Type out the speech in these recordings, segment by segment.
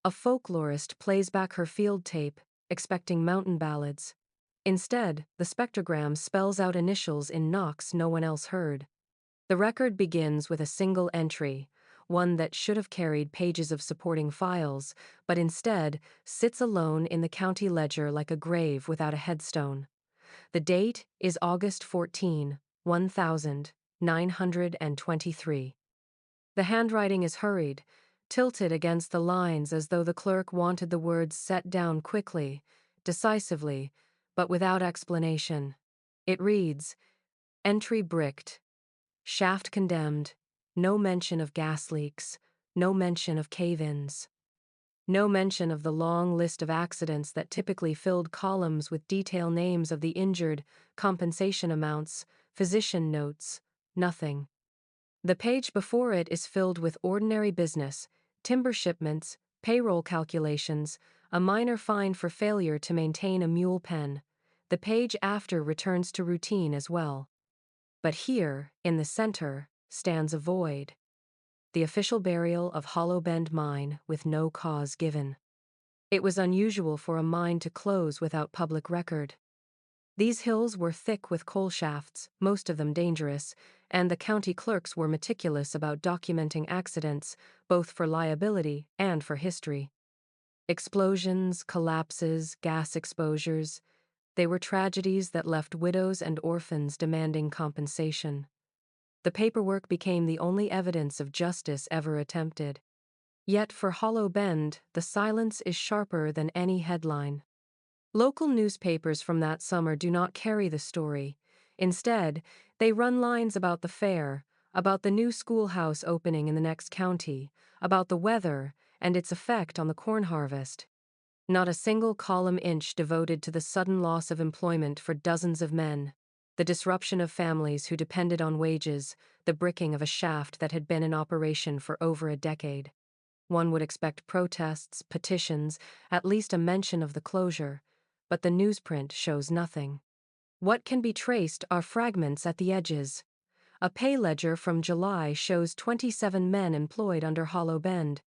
A folklorist plays back her field tape, expecting mountain ballads. Instead, the spectrogram spells out initials in knocks no one else heard. The record begins with a single entry, one that should have carried pages of supporting files, but instead sits alone in the county ledger like a grave without a headstone. The date is August 14, 1923. The handwriting is hurried, tilted against the lines as though the clerk wanted the words set down quickly, decisively, but without explanation. It reads, "Entry bricked. Shaft condemned. No mention of gas leaks. No mention of cave-ins. No mention of the long list of accidents that typically filled columns with detailed names of the injured, compensation amounts, physician notes. Nothing. The page before it is filled with ordinary business, timber shipments, payroll calculations, a minor fine for failure to maintain a mule pen. The page after returns to routine as well. But here, in the center, stands a void. The official burial of Hollow Bend Mine with no cause given. It was unusual for a mine to close without public record. These hills were thick with coal shafts, most of them dangerous, and the county clerks were meticulous about documenting accidents, both for liability and for history. Explosions, collapses, gas exposures, they were tragedies that left widows and orphans demanding compensation. The paperwork became the only evidence of justice ever attempted. Yet for Hollow Bend, the silence is sharper than any headline. Local newspapers from that summer do not carry the story. Instead, they run lines about the fair, about the new schoolhouse opening in the next county, about the weather and its effect on the corn harvest. Not a single column inch devoted to the sudden loss of employment for dozens of men, the disruption of families who depended on wages, the bricking of a shaft that had been in operation for over a decade. One would expect protests, petitions, at least a mention of the closure, but the newsprint shows nothing. What can be traced are fragments at the edges. A pay ledger from July shows 27 men employed under Hollow Bend.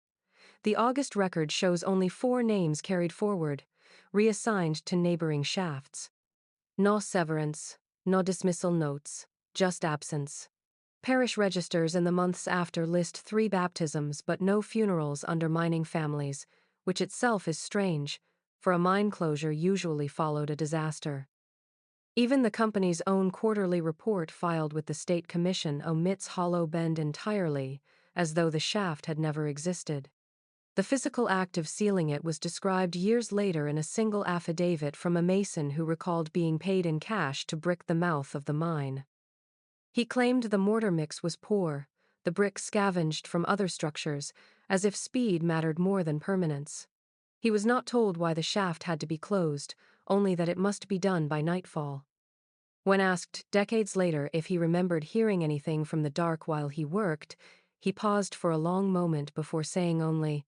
The August record shows only 4 names carried forward, reassigned to neighboring shafts. No severance, no dismissal notes, just absence. Parish registers in the months after list 3 baptisms but no funerals under mining families, which itself is strange, for a mine closure usually followed a disaster. Even the company's own quarterly report filed with the state commission omits Hollow Bend entirely, as though the shaft had never existed. The physical act of sealing it was described years later in a single affidavit from a mason who recalled being paid in cash to brick the mouth of the mine. He claimed the mortar mix was poor, the brick scavenged from other structures, as if speed mattered more than permanence. He was not told why the shaft had to be closed, only that it must be done by nightfall. When asked decades later if he remembered hearing anything from the dark while he worked, he paused for a long moment before saying only,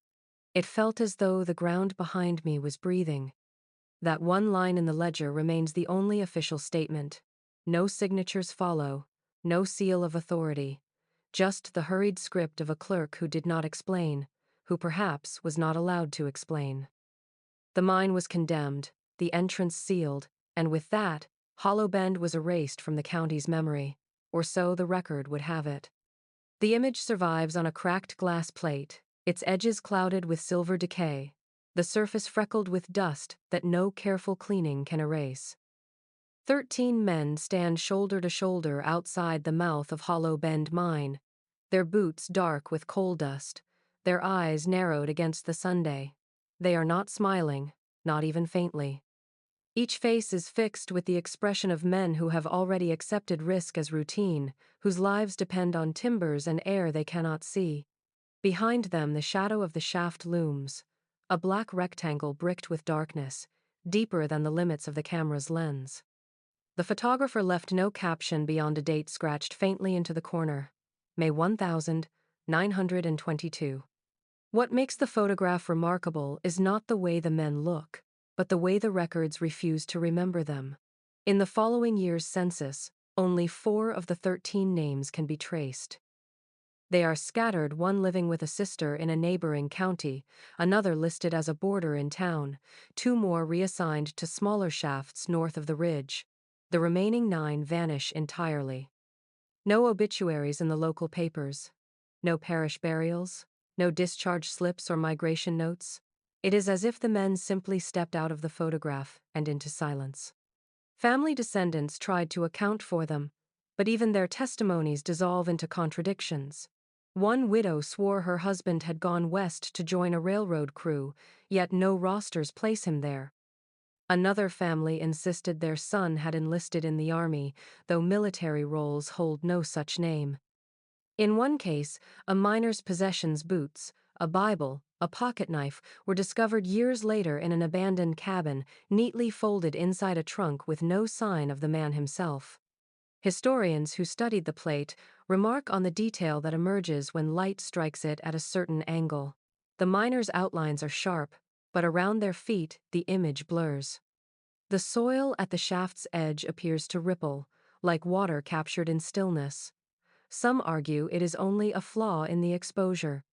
"It felt as though the ground behind me was breathing." That one line in the ledger remains the only official statement. No signatures follow, no seal of authority, just the hurried script of a clerk who did not explain, who perhaps was not allowed to explain. The mine was condemned, the entrance sealed, and with that, Hollow Bend was erased from the county's memory, or so the record would have it. The image survives on a cracked glass plate, its edges clouded with silver decay, the surface freckled with dust that no careful cleaning can erase. 13 men stand shoulder to shoulder outside the mouth of Hollow Bend Mine, their boots dark with coal dust, their eyes narrowed against the Sunday. They are not smiling, not even faintly. Each face is fixed with the expression of men who have already accepted risk as routine, whose lives depend on timbers and air they cannot see. Behind them the shadow of the shaft looms, a black rectangle bricked with darkness, deeper than the limits of the camera's lens. The photographer left no caption beyond a date scratched faintly into the corner. May 1922. What makes the photograph remarkable is not the way the men look, but the way the records refuse to remember them. In the following year's census, only 4 of the 13 names can be traced. They are scattered, one living with a sister in a neighboring county, another listed as a boarder in town, two more reassigned to smaller shafts north of the ridge. The remaining 9 vanish entirely. No obituaries in the local papers. No parish burials. No discharge slips or migration notes. It is as if the men simply stepped out of the photograph and into silence. Family descendants tried to account for them, but even their testimonies dissolve into contradictions. One widow swore her husband had gone west to join a railroad crew, yet no rosters place him there. Another family insisted their son had enlisted in the army, though military rolls hold no such name. In one case, a miner's possessions, boots, a Bible, a pocketknife, were discovered years later in an abandoned cabin, neatly folded inside a trunk with no sign of the man himself. Historians who studied the plate remark on the detail that emerges when light strikes it at a certain angle. The miner's outlines are sharp, but around their feet the image blurs. The soil at the shaft's edge appears to ripple, like water captured in stillness. Some argue it is only a flaw in the exposure.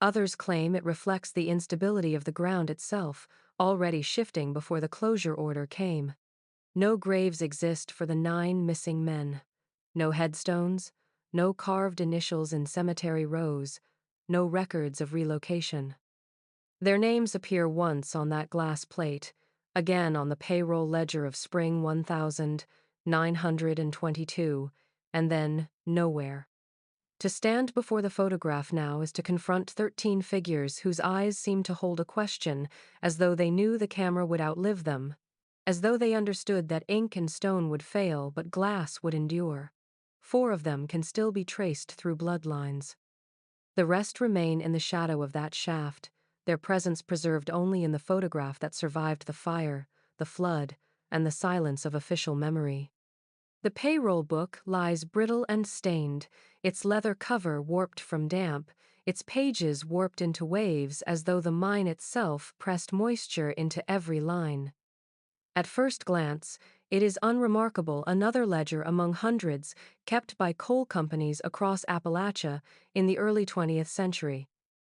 Others claim it reflects the instability of the ground itself, already shifting before the closure order came. No graves exist for the 9 missing men. No headstones, no carved initials in cemetery rows, no records of relocation. Their names appear once on that glass plate, again on the payroll ledger of spring 1922, and then nowhere. To stand before the photograph now is to confront 13 figures whose eyes seem to hold a question, as though they knew the camera would outlive them, as though they understood that ink and stone would fail but glass would endure. 4 of them can still be traced through bloodlines. The rest remain in the shadow of that shaft, their presence preserved only in the photograph that survived the fire, the flood, and the silence of official memory. The payroll book lies brittle and stained, its leather cover warped from damp, its pages warped into waves as though the mine itself pressed moisture into every line. At first glance, it is unremarkable, another ledger among hundreds kept by coal companies across Appalachia in the early 20th century.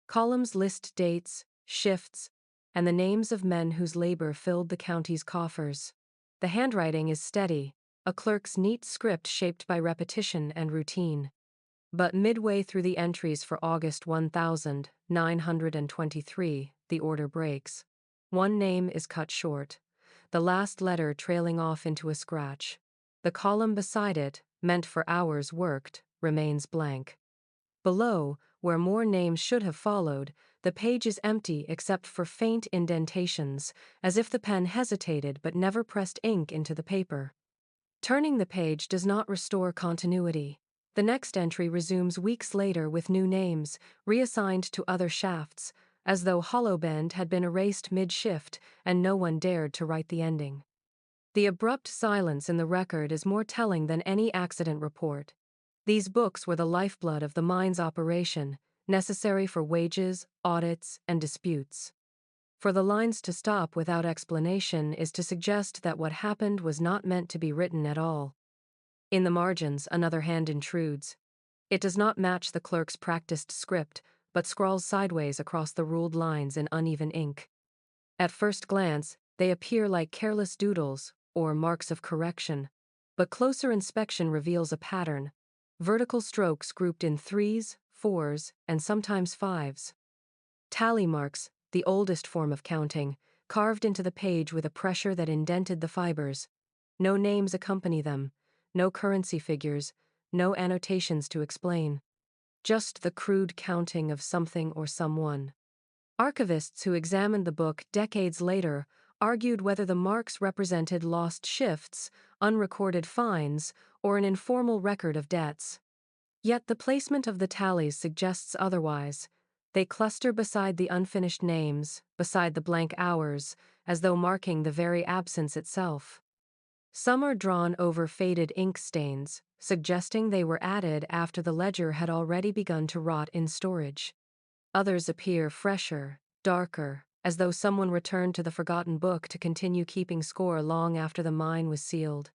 Columns list dates, shifts, and the names of men whose labor filled the county's coffers. The handwriting is steady, a clerk's neat script shaped by repetition and routine. But midway through the entries for August 1923, the order breaks. One name is cut short, the last letter trailing off into a scratch. The column beside it, meant for hours worked, remains blank. Below, where more names should have followed, the page is empty except for faint indentations, as if the pen hesitated but never pressed ink into the paper. Turning the page does not restore continuity. The next entry resumes weeks later with new names, reassigned to other shafts, as though Hollowbend had been erased mid-shift and no one dared to write the ending. The abrupt silence in the record is more telling than any accident report. These books were the lifeblood of the mine's operation, necessary for wages, audits, and disputes. For the lines to stop without explanation is to suggest that what happened was not meant to be written at all. In the margins, another hand intrudes. It does not match the clerk's practiced script, but scrawls sideways across the ruled lines in uneven ink. At first glance, they appear like careless doodles or marks of correction, but closer inspection reveals a pattern: vertical strokes grouped in 3s, 4s, and sometimes 5s. Tally marks, the oldest form of counting, carved into the page with a pressure that indented the fibers. No names accompany them, no currency figures, no annotations to explain. Just the crude counting of something or someone. Archivists who examined the book decades later argued whether the marks represented lost shifts, unrecorded fines, or an informal record of debts. Yet the placement of the tallies suggests otherwise. They cluster beside the unfinished names, beside the blank hours, as though marking the very absence itself. Some are drawn over faded ink stains, suggesting they were added after the ledger had already begun to rot in storage. Others appear fresher, darker, as though someone returned to the forgotten book to continue keeping score long after the mine was sealed.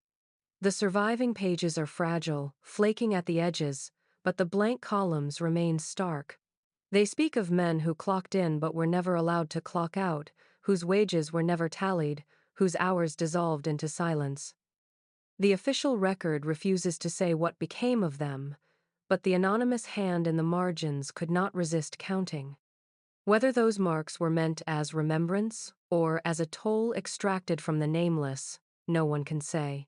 The surviving pages are fragile, flaking at the edges, but the blank columns remain stark. They speak of men who clocked in but were never allowed to clock out, whose wages were never tallied, whose hours dissolved into silence. The official record refuses to say what became of them, but the anonymous hand in the margins could not resist counting. Whether those marks were meant as remembrance or as a toll extracted from the nameless, no one can say.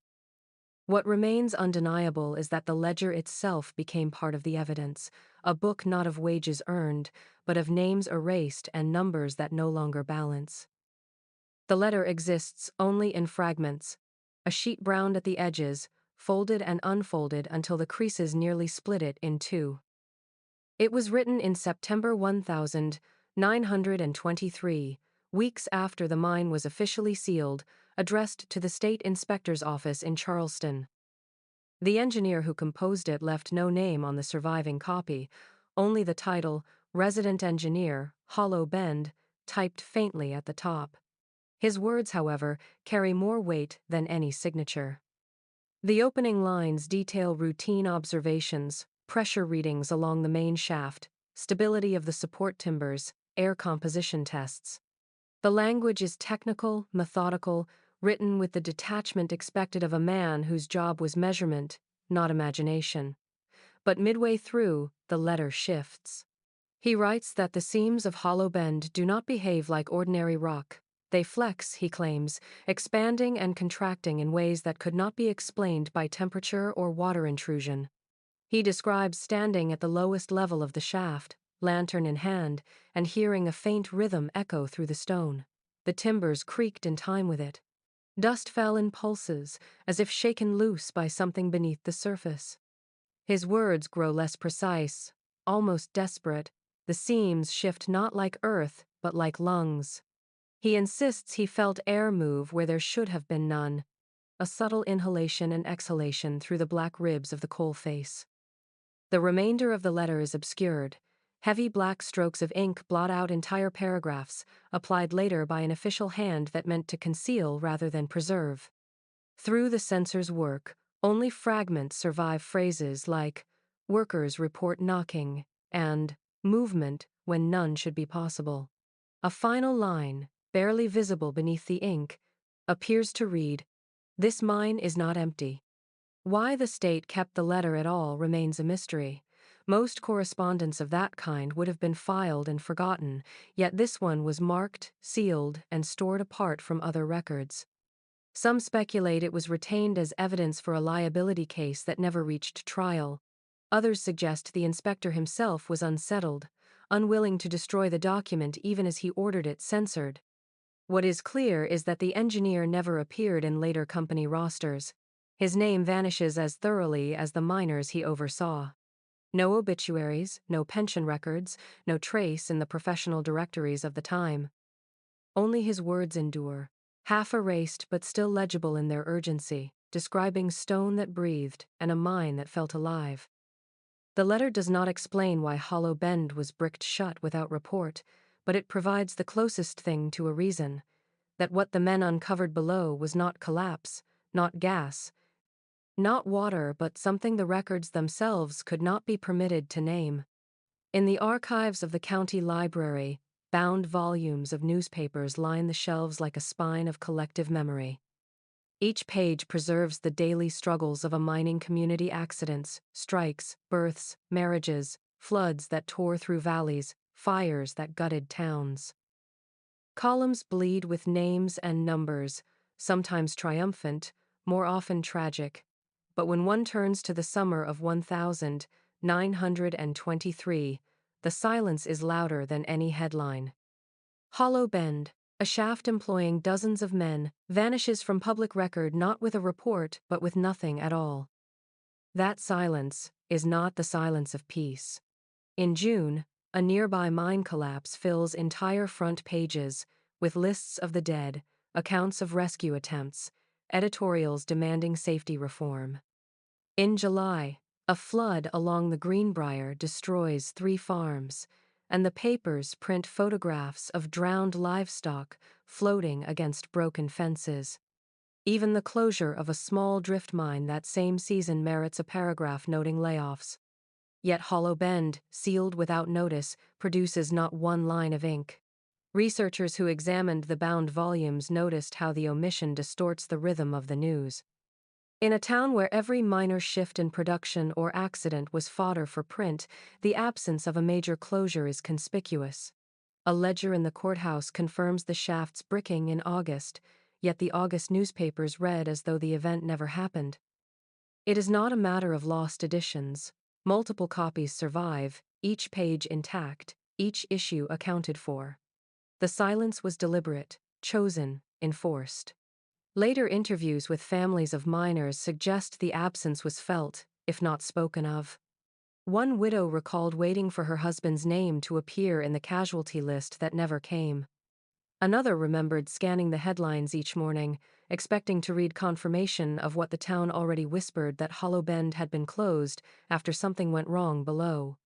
What remains undeniable is that the ledger itself became part of the evidence, a book not of wages earned, but of names erased and numbers that no longer balance. The letter exists only in fragments, a sheet browned at the edges, folded and unfolded until the creases nearly split it in two. It was written in September 1923, weeks after the mine was officially sealed, addressed to the state inspector's office in Charleston. The engineer who composed it left no name on the surviving copy, only the title, Resident Engineer, Hollow Bend, typed faintly at the top. His words, however, carry more weight than any signature. The opening lines detail routine observations, pressure readings along the main shaft, stability of the support timbers, air composition tests. The language is technical, methodical, written with the detachment expected of a man whose job was measurement, not imagination. But midway through, the letter shifts. He writes that the seams of Hollow Bend do not behave like ordinary rock. They flex, he claims, expanding and contracting in ways that could not be explained by temperature or water intrusion. He describes standing at the lowest level of the shaft, lantern in hand, and hearing a faint rhythm echo through the stone. The timbers creaked in time with it. Dust fell in pulses, as if shaken loose by something beneath the surface. His words grow less precise, almost desperate. The seams shift not like earth, but like lungs. He insists he felt air move where there should have been none, a subtle inhalation and exhalation through the black ribs of the coal face. The remainder of the letter is obscured. Heavy black strokes of ink blot out entire paragraphs, applied later by an official hand that meant to conceal rather than preserve. Through the censor's work, only fragments survive phrases like, "Workers report knocking," and "movement when none should be possible." A final line, barely visible beneath the ink, appears to read, "This mine is not empty." Why the state kept the letter at all remains a mystery. Most correspondence of that kind would have been filed and forgotten, yet this one was marked, sealed, and stored apart from other records. Some speculate it was retained as evidence for a liability case that never reached trial. Others suggest the inspector himself was unsettled, unwilling to destroy the document even as he ordered it censored. What is clear is that the engineer never appeared in later company rosters. His name vanishes as thoroughly as the miners he oversaw. No obituaries, no pension records, no trace in the professional directories of the time. Only his words endure, half erased but still legible in their urgency, describing stone that breathed and a mine that felt alive. The letter does not explain why Hollow Bend was bricked shut without report, but it provides the closest thing to a reason, that what the men uncovered below was not collapse, not gas, not water, but something the records themselves could not be permitted to name. In the archives of the county library, bound volumes of newspapers line the shelves like a spine of collective memory. Each page preserves the daily struggles of a mining community: accidents, strikes, births, marriages, floods that tore through valleys, fires that gutted towns. Columns bleed with names and numbers, sometimes triumphant, more often tragic. But when one turns to the summer of 1923, the silence is louder than any headline. Hollow Bend, a shaft employing dozens of men, vanishes from public record not with a report but with nothing at all. That silence is not the silence of peace. In June, a nearby mine collapse fills entire front pages, with lists of the dead, accounts of rescue attempts, editorials demanding safety reform. In July, a flood along the Greenbrier destroys 3 farms, and the papers print photographs of drowned livestock floating against broken fences. Even the closure of a small drift mine that same season merits a paragraph noting layoffs. Yet Hollow Bend, sealed without notice, produces not one line of ink. Researchers who examined the bound volumes noticed how the omission distorts the rhythm of the news. In a town where every minor shift in production or accident was fodder for print, the absence of a major closure is conspicuous. A ledger in the courthouse confirms the shaft's bricking in August, yet the August newspapers read as though the event never happened. It is not a matter of lost editions. Multiple copies survive, each page intact, each issue accounted for. The silence was deliberate, chosen, enforced. Later interviews with families of miners suggest the absence was felt, if not spoken of. One widow recalled waiting for her husband's name to appear in the casualty list that never came. Another remembered scanning the headlines each morning, expecting to read confirmation of what the town already whispered, that Hollow Bend had been closed after something went wrong below.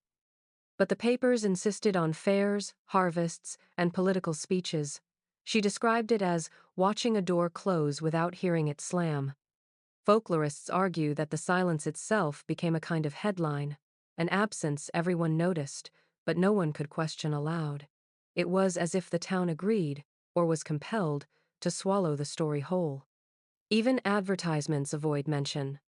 But the papers insisted on fairs, harvests, and political speeches. She described it as watching a door close without hearing it slam. Folklorists argue that the silence itself became a kind of headline, an absence everyone noticed, but no one could question aloud. It was as if the town agreed, or was compelled, to swallow the story whole. Even advertisements avoid mention.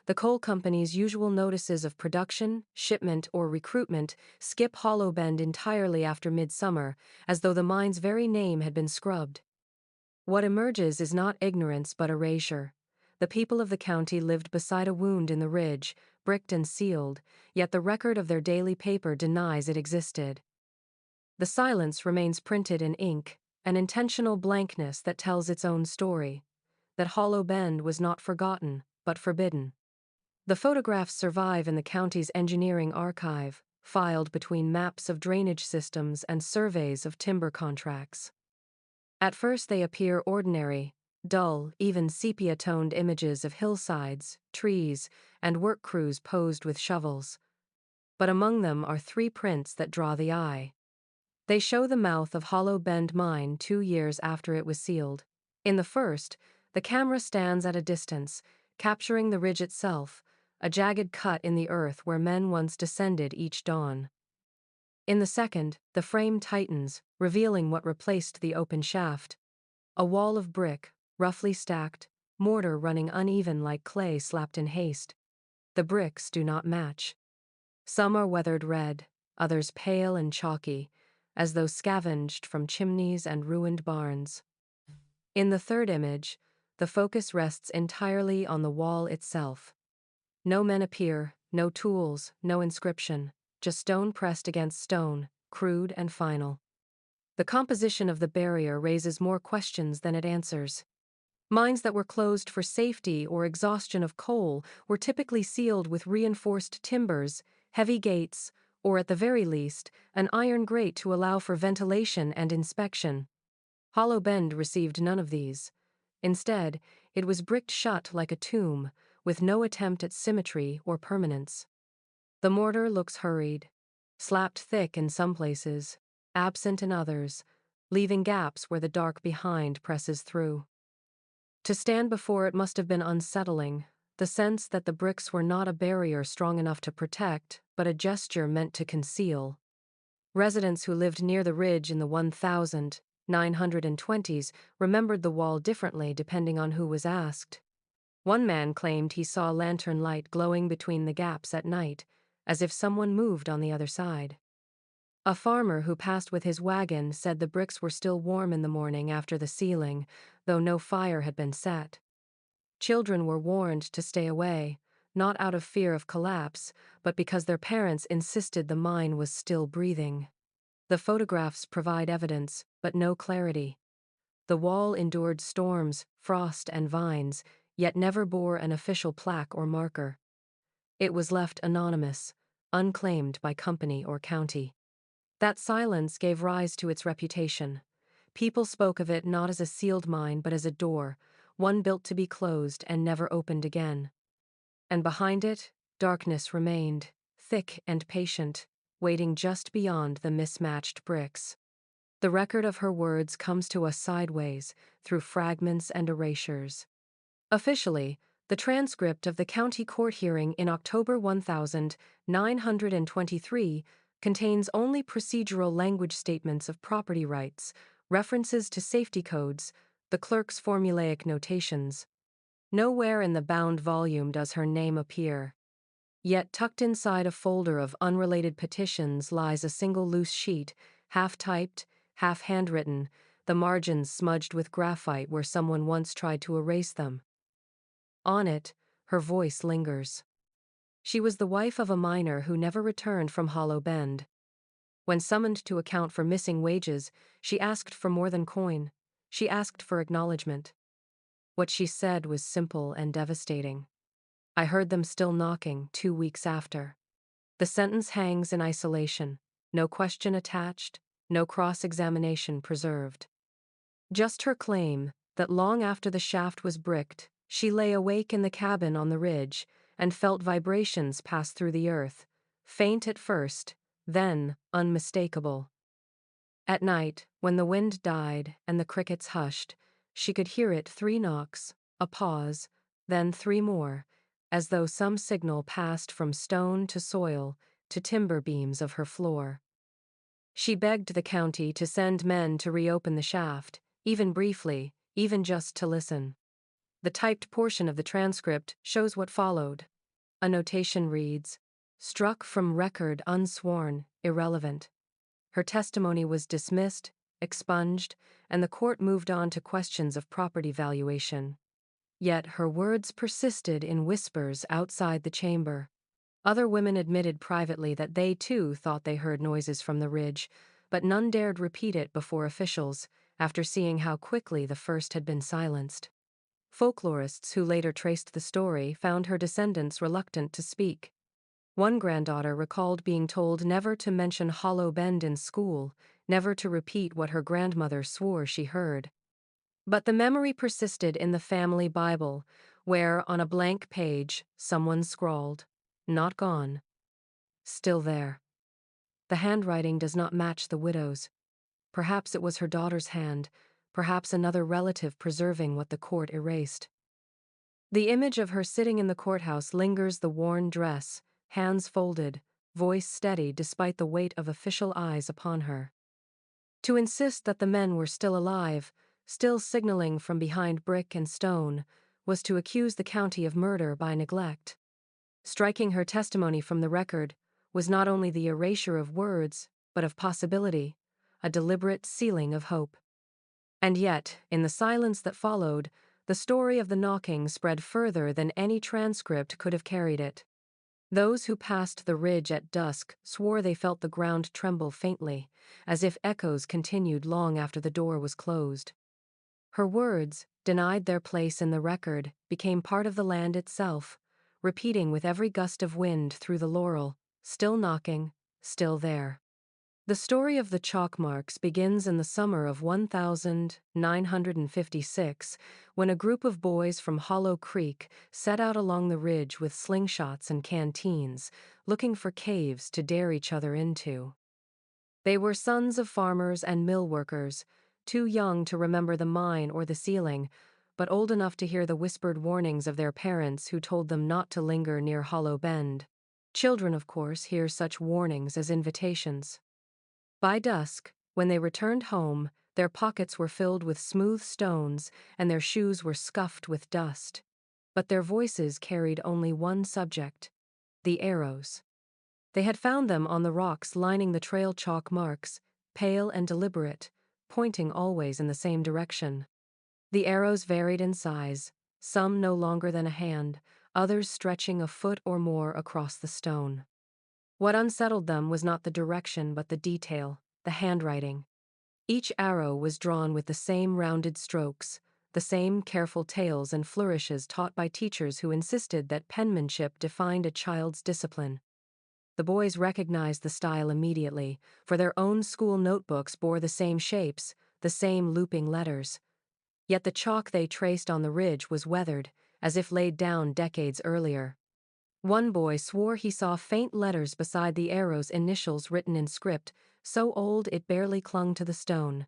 The coal company's usual notices of production, shipment, or recruitment skip Hollow Bend entirely after midsummer, as though the mine's very name had been scrubbed. What emerges is not ignorance but erasure. The people of the county lived beside a wound in the ridge, bricked and sealed, yet the record of their daily paper denies it existed. The silence remains printed in ink, an intentional blankness that tells its own story, that Hollow Bend was not forgotten, but forbidden. The photographs survive in the county's engineering archive, filed between maps of drainage systems and surveys of timber contracts. At first they appear ordinary, dull, even sepia-toned images of hillsides, trees, and work crews posed with shovels. But among them are three prints that draw the eye. They show the mouth of Hollow Bend Mine 2 years after it was sealed. In the first, the camera stands at a distance, capturing the ridge itself, a jagged cut in the earth where men once descended each dawn. In the second, the frame tightens, revealing what replaced the open shaft. A wall of brick, roughly stacked, mortar running uneven like clay slapped in haste. The bricks do not match. Some are weathered red, others pale and chalky, as though scavenged from chimneys and ruined barns. In the third image, the focus rests entirely on the wall itself. No men appear, no tools, no inscription, just stone pressed against stone, crude and final. The composition of the barrier raises more questions than it answers. Mines that were closed for safety or exhaustion of coal were typically sealed with reinforced timbers, heavy gates, or at the very least, an iron grate to allow for ventilation and inspection. Hollow Bend received none of these. Instead, it was bricked shut like a tomb, with no attempt at symmetry or permanence. The mortar looks hurried, slapped thick in some places, absent in others, leaving gaps where the dark behind presses through. To stand before it must have been unsettling, the sense that the bricks were not a barrier strong enough to protect, but a gesture meant to conceal. Residents who lived near the ridge in the 1920s remembered the wall differently depending on who was asked. One man claimed he saw lantern light glowing between the gaps at night, as if someone moved on the other side. A farmer who passed with his wagon said the bricks were still warm in the morning after the sealing, though no fire had been set. Children were warned to stay away, not out of fear of collapse, but because their parents insisted the mine was still breathing. The photographs provide evidence, but no clarity. The wall endured storms, frost, and vines, yet never bore an official plaque or marker. It was left anonymous, unclaimed by company or county. That silence gave rise to its reputation. People spoke of it not as a sealed mine but as a door, one built to be closed and never opened again. And behind it, darkness remained, thick and patient, waiting just beyond the mismatched bricks. The record of her words comes to us sideways, through fragments and erasures. Officially, The transcript of the county court hearing in October 1923 contains only procedural language statements of property rights, references to safety codes, the clerk's formulaic notations. Nowhere in the bound volume does her name appear. Yet tucked inside a folder of unrelated petitions lies a single loose sheet, half-typed, half-handwritten, the margins smudged with graphite where someone once tried to erase them. On it, her voice lingers. She was the wife of a miner who never returned from Hollow Bend. When summoned to account for missing wages, she asked for more than coin. She asked for acknowledgement. What she said was simple and devastating. I heard them still knocking 2 weeks after. The sentence hangs in isolation, no question attached, no cross-examination preserved. Just her claim that long after the shaft was bricked, she lay awake in the cabin on the ridge and felt vibrations pass through the earth, faint at first, then unmistakable. At night, when the wind died and the crickets hushed, she could hear it 3 knocks, a pause, then 3 more, as though some signal passed from stone to soil to timber beams of her floor. She begged the county to send men to reopen the shaft, even briefly, even just to listen. The typed portion of the transcript shows what followed. A notation reads, "Struck from record unsworn, irrelevant." Her testimony was dismissed, expunged, and the court moved on to questions of property valuation. Yet her words persisted in whispers outside the chamber. Other women admitted privately that they too thought they heard noises from the ridge, but none dared repeat it before officials, after seeing how quickly the first had been silenced. Folklorists who later traced the story found her descendants reluctant to speak. One granddaughter recalled being told never to mention Hollow Bend in school, never to repeat what her grandmother swore she heard. But the memory persisted in the family Bible, where, on a blank page, someone scrawled, "Not gone. Still there." The handwriting does not match the widow's. Perhaps it was her daughter's hand, perhaps another relative preserving what the court erased. The image of her sitting in the courthouse lingers, the worn dress, hands folded, voice steady despite the weight of official eyes upon her. To insist that the men were still alive, still signaling from behind brick and stone, was to accuse the county of murder by neglect. Striking her testimony from the record was not only the erasure of words, but of possibility, a deliberate sealing of hope. And yet, in the silence that followed, the story of the knocking spread further than any transcript could have carried it. Those who passed the ridge at dusk swore they felt the ground tremble faintly, as if echoes continued long after the door was closed. Her words, denied their place in the record, became part of the land itself, repeating with every gust of wind through the laurel, still knocking, still there. The story of the chalk marks begins in the summer of 1956, when a group of boys from Hollow Creek set out along the ridge with slingshots and canteens, looking for caves to dare each other into. They were sons of farmers and mill workers, too young to remember the mine or the ceiling, but old enough to hear the whispered warnings of their parents who told them not to linger near Hollow Bend. Children, of course, hear such warnings as invitations. By dusk, when they returned home, their pockets were filled with smooth stones and their shoes were scuffed with dust. But their voices carried only one subject: the arrows. They had found them on the rocks lining the trail chalk marks, pale and deliberate, pointing always in the same direction. The arrows varied in size, some no longer than a hand, others stretching a foot or more across the stone. What unsettled them was not the direction but the detail, the handwriting. Each arrow was drawn with the same rounded strokes, the same careful tails and flourishes taught by teachers who insisted that penmanship defined a child's discipline. The boys recognized the style immediately, for their own school notebooks bore the same shapes, the same looping letters. Yet the chalk they traced on the ridge was weathered, as if laid down decades earlier. One boy swore he saw faint letters beside the arrow's initials written in script, so old it barely clung to the stone.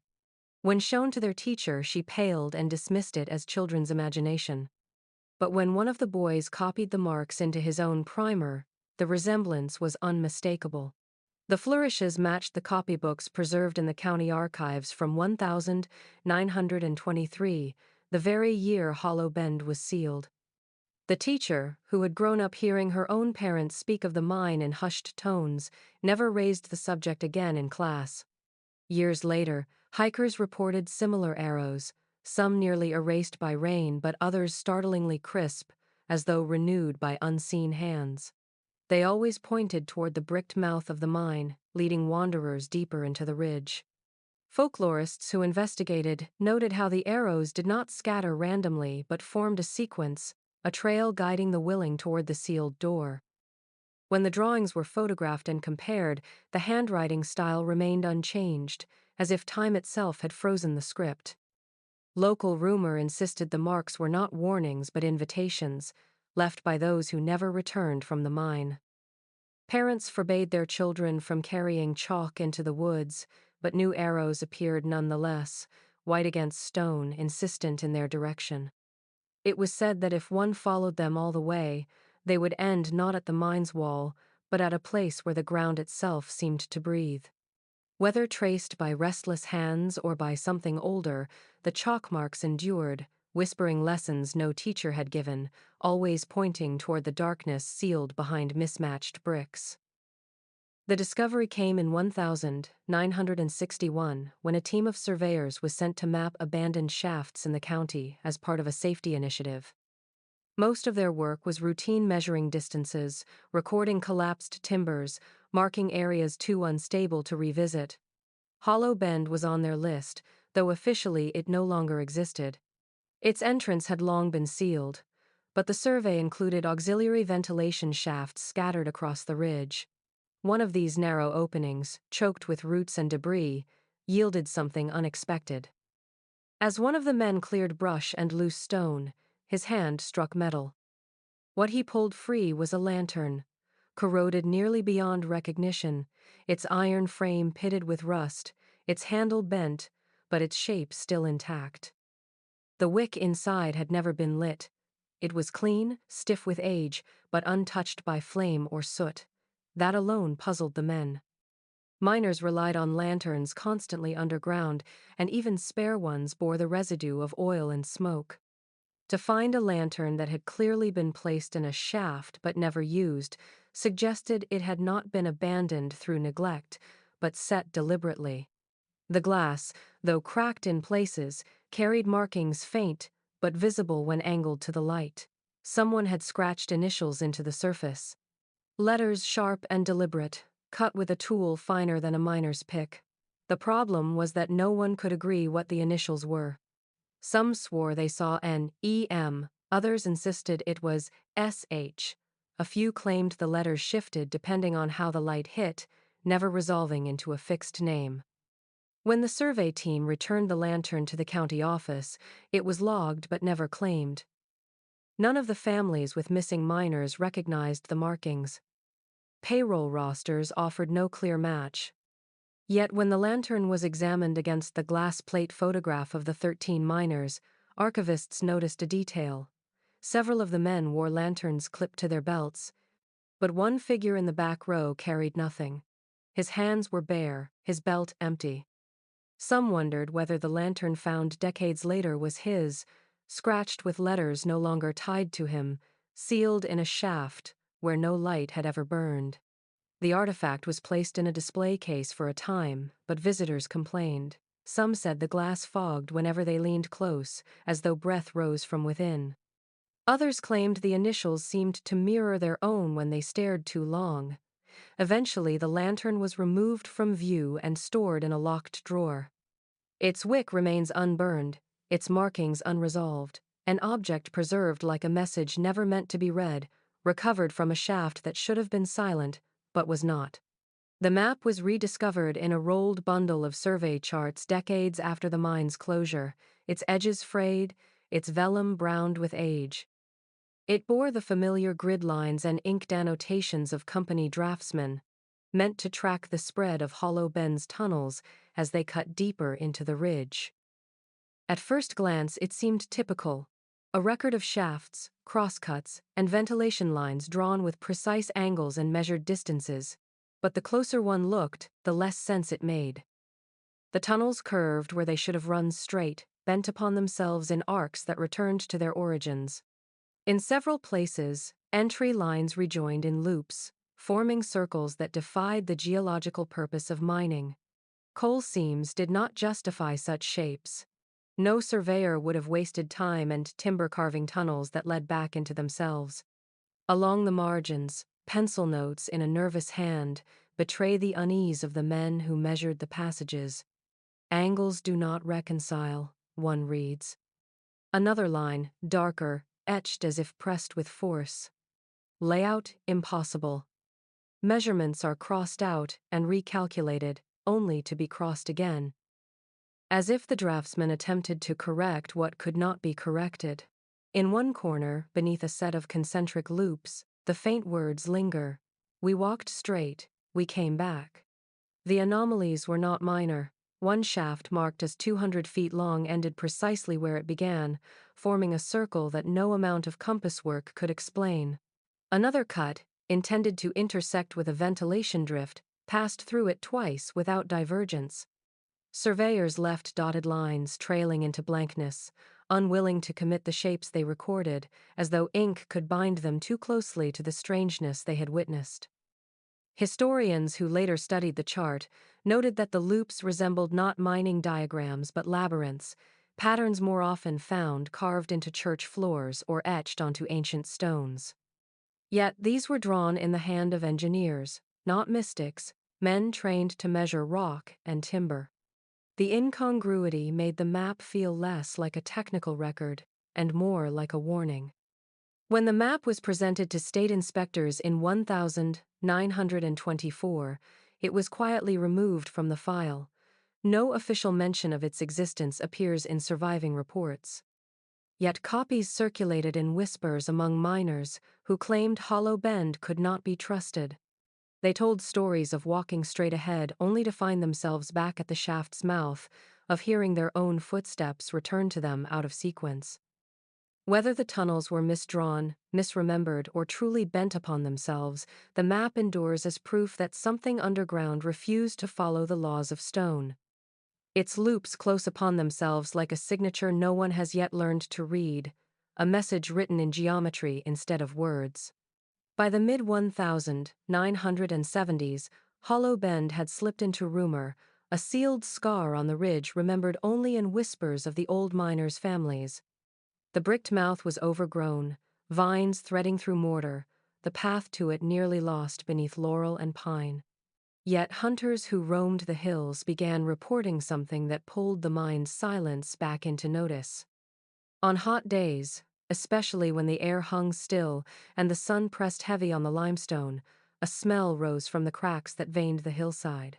When shown to their teacher, she paled and dismissed it as children's imagination. But when one of the boys copied the marks into his own primer, the resemblance was unmistakable. The flourishes matched the copybooks preserved in the county archives from 1923, the very year Hollow Bend was sealed. The teacher, who had grown up hearing her own parents speak of the mine in hushed tones, never raised the subject again in class. Years later, hikers reported similar arrows, some nearly erased by rain but others startlingly crisp, as though renewed by unseen hands. They always pointed toward the bricked mouth of the mine, leading wanderers deeper into the ridge. Folklorists who investigated noted how the arrows did not scatter randomly but formed a sequence, a trail guiding the willing toward the sealed door. When the drawings were photographed and compared, the handwriting style remained unchanged, as if time itself had frozen the script. Local rumor insisted the marks were not warnings but invitations, left by those who never returned from the mine. Parents forbade their children from carrying chalk into the woods, but new arrows appeared nonetheless, white against stone, insistent in their direction. It was said that if one followed them all the way, they would end not at the mine's wall, but at a place where the ground itself seemed to breathe. Whether traced by restless hands or by something older, the chalk marks endured, whispering lessons no teacher had given, always pointing toward the darkness sealed behind mismatched bricks. The discovery came in 1961 when a team of surveyors was sent to map abandoned shafts in the county as part of a safety initiative. Most of their work was routine measuring distances, recording collapsed timbers, marking areas too unstable to revisit. Hollow Bend was on their list, though officially it no longer existed. Its entrance had long been sealed, but the survey included auxiliary ventilation shafts scattered across the ridge. One of these narrow openings, choked with roots and debris, yielded something unexpected. As one of the men cleared brush and loose stone, his hand struck metal. What he pulled free was a lantern, corroded nearly beyond recognition, its iron frame pitted with rust, its handle bent, but its shape still intact. The wick inside had never been lit. It was clean, stiff with age, but untouched by flame or soot. That alone puzzled the men. Miners relied on lanterns constantly underground, and even spare ones bore the residue of oil and smoke. To find a lantern that had clearly been placed in a shaft but never used suggested it had not been abandoned through neglect, but set deliberately. The glass, though cracked in places, carried markings faint but visible when angled to the light. Someone had scratched initials into the surface. Letters sharp and deliberate, cut with a tool finer than a miner's pick. The problem was that no one could agree what the initials were. Some swore they saw an EM, others insisted it was SH. A few claimed the letters shifted depending on how the light hit, never resolving into a fixed name. When the survey team returned the lantern to the county office, it was logged but never claimed. None of the families with missing miners recognized the markings. Payroll rosters offered no clear match. Yet when the lantern was examined against the glass plate photograph of the 13 miners, archivists noticed a detail. Several of the men wore lanterns clipped to their belts, but one figure in the back row carried nothing. His hands were bare, his belt empty. Some wondered whether the lantern found decades later was his, scratched with letters no longer tied to him, sealed in a shaft where no light had ever burned. The artifact was placed in a display case for a time, but visitors complained. Some said the glass fogged whenever they leaned close, as though breath rose from within. Others claimed the initials seemed to mirror their own when they stared too long. Eventually, the lantern was removed from view and stored in a locked drawer. Its wick remains unburned, its markings unresolved, an object preserved like a message never meant to be read, recovered from a shaft that should have been silent, but was not. The map was rediscovered in a rolled bundle of survey charts decades after the mine's closure, its edges frayed, its vellum browned with age. It bore the familiar grid lines and inked annotations of company draftsmen, meant to track the spread of Hollow Bend's tunnels as they cut deeper into the ridge. At first glance, it seemed typical, A record of shafts, crosscuts, and ventilation lines drawn with precise angles and measured distances. But the closer one looked, the less sense it made. The tunnels curved where they should have run straight, bent upon themselves in arcs that returned to their origins. In several places, entry lines rejoined in loops, forming circles that defied the geological purpose of mining. Coal seams did not justify such shapes. No surveyor would have wasted time and timber carving tunnels that led back into themselves. Along the margins, pencil notes in a nervous hand betray the unease of the men who measured the passages. Angles do not reconcile, one reads. Another line, darker, etched as if pressed with force. Layout impossible. Measurements are crossed out and recalculated, only to be crossed again. As if the draftsman attempted to correct what could not be corrected. In one corner, beneath a set of concentric loops, the faint words linger. We walked straight, we came back. The anomalies were not minor. One shaft marked as 200 feet long ended precisely where it began, forming a circle that no amount of compass work could explain. Another cut, intended to intersect with a ventilation drift, passed through it twice without divergence. Surveyors left dotted lines trailing into blankness, unwilling to commit the shapes they recorded, as though ink could bind them too closely to the strangeness they had witnessed. Historians who later studied the chart noted that the loops resembled not mining diagrams but labyrinths, patterns more often found carved into church floors or etched onto ancient stones. Yet these were drawn in the hand of engineers, not mystics, men trained to measure rock and timber. The incongruity made the map feel less like a technical record and more like a warning. When the map was presented to state inspectors in 1924, it was quietly removed from the file. No official mention of its existence appears in surviving reports. Yet copies circulated in whispers among miners who claimed Hollow Bend could not be trusted. They told stories of walking straight ahead only to find themselves back at the shaft's mouth, of hearing their own footsteps return to them out of sequence. Whether the tunnels were misdrawn, misremembered, or truly bent upon themselves, the map endures as proof that something underground refused to follow the laws of stone. Its loops close upon themselves like a signature no one has yet learned to read, a message written in geometry instead of words. By the mid-1970s, Hollow Bend had slipped into rumor, a sealed scar on the ridge remembered only in whispers of the old miners' families. The bricked mouth was overgrown, vines threading through mortar, the path to it nearly lost beneath laurel and pine. Yet hunters who roamed the hills began reporting something that pulled the mine's silence back into notice. On hot days, especially when the air hung still and the sun pressed heavy on the limestone, a smell rose from the cracks that veined the hillside.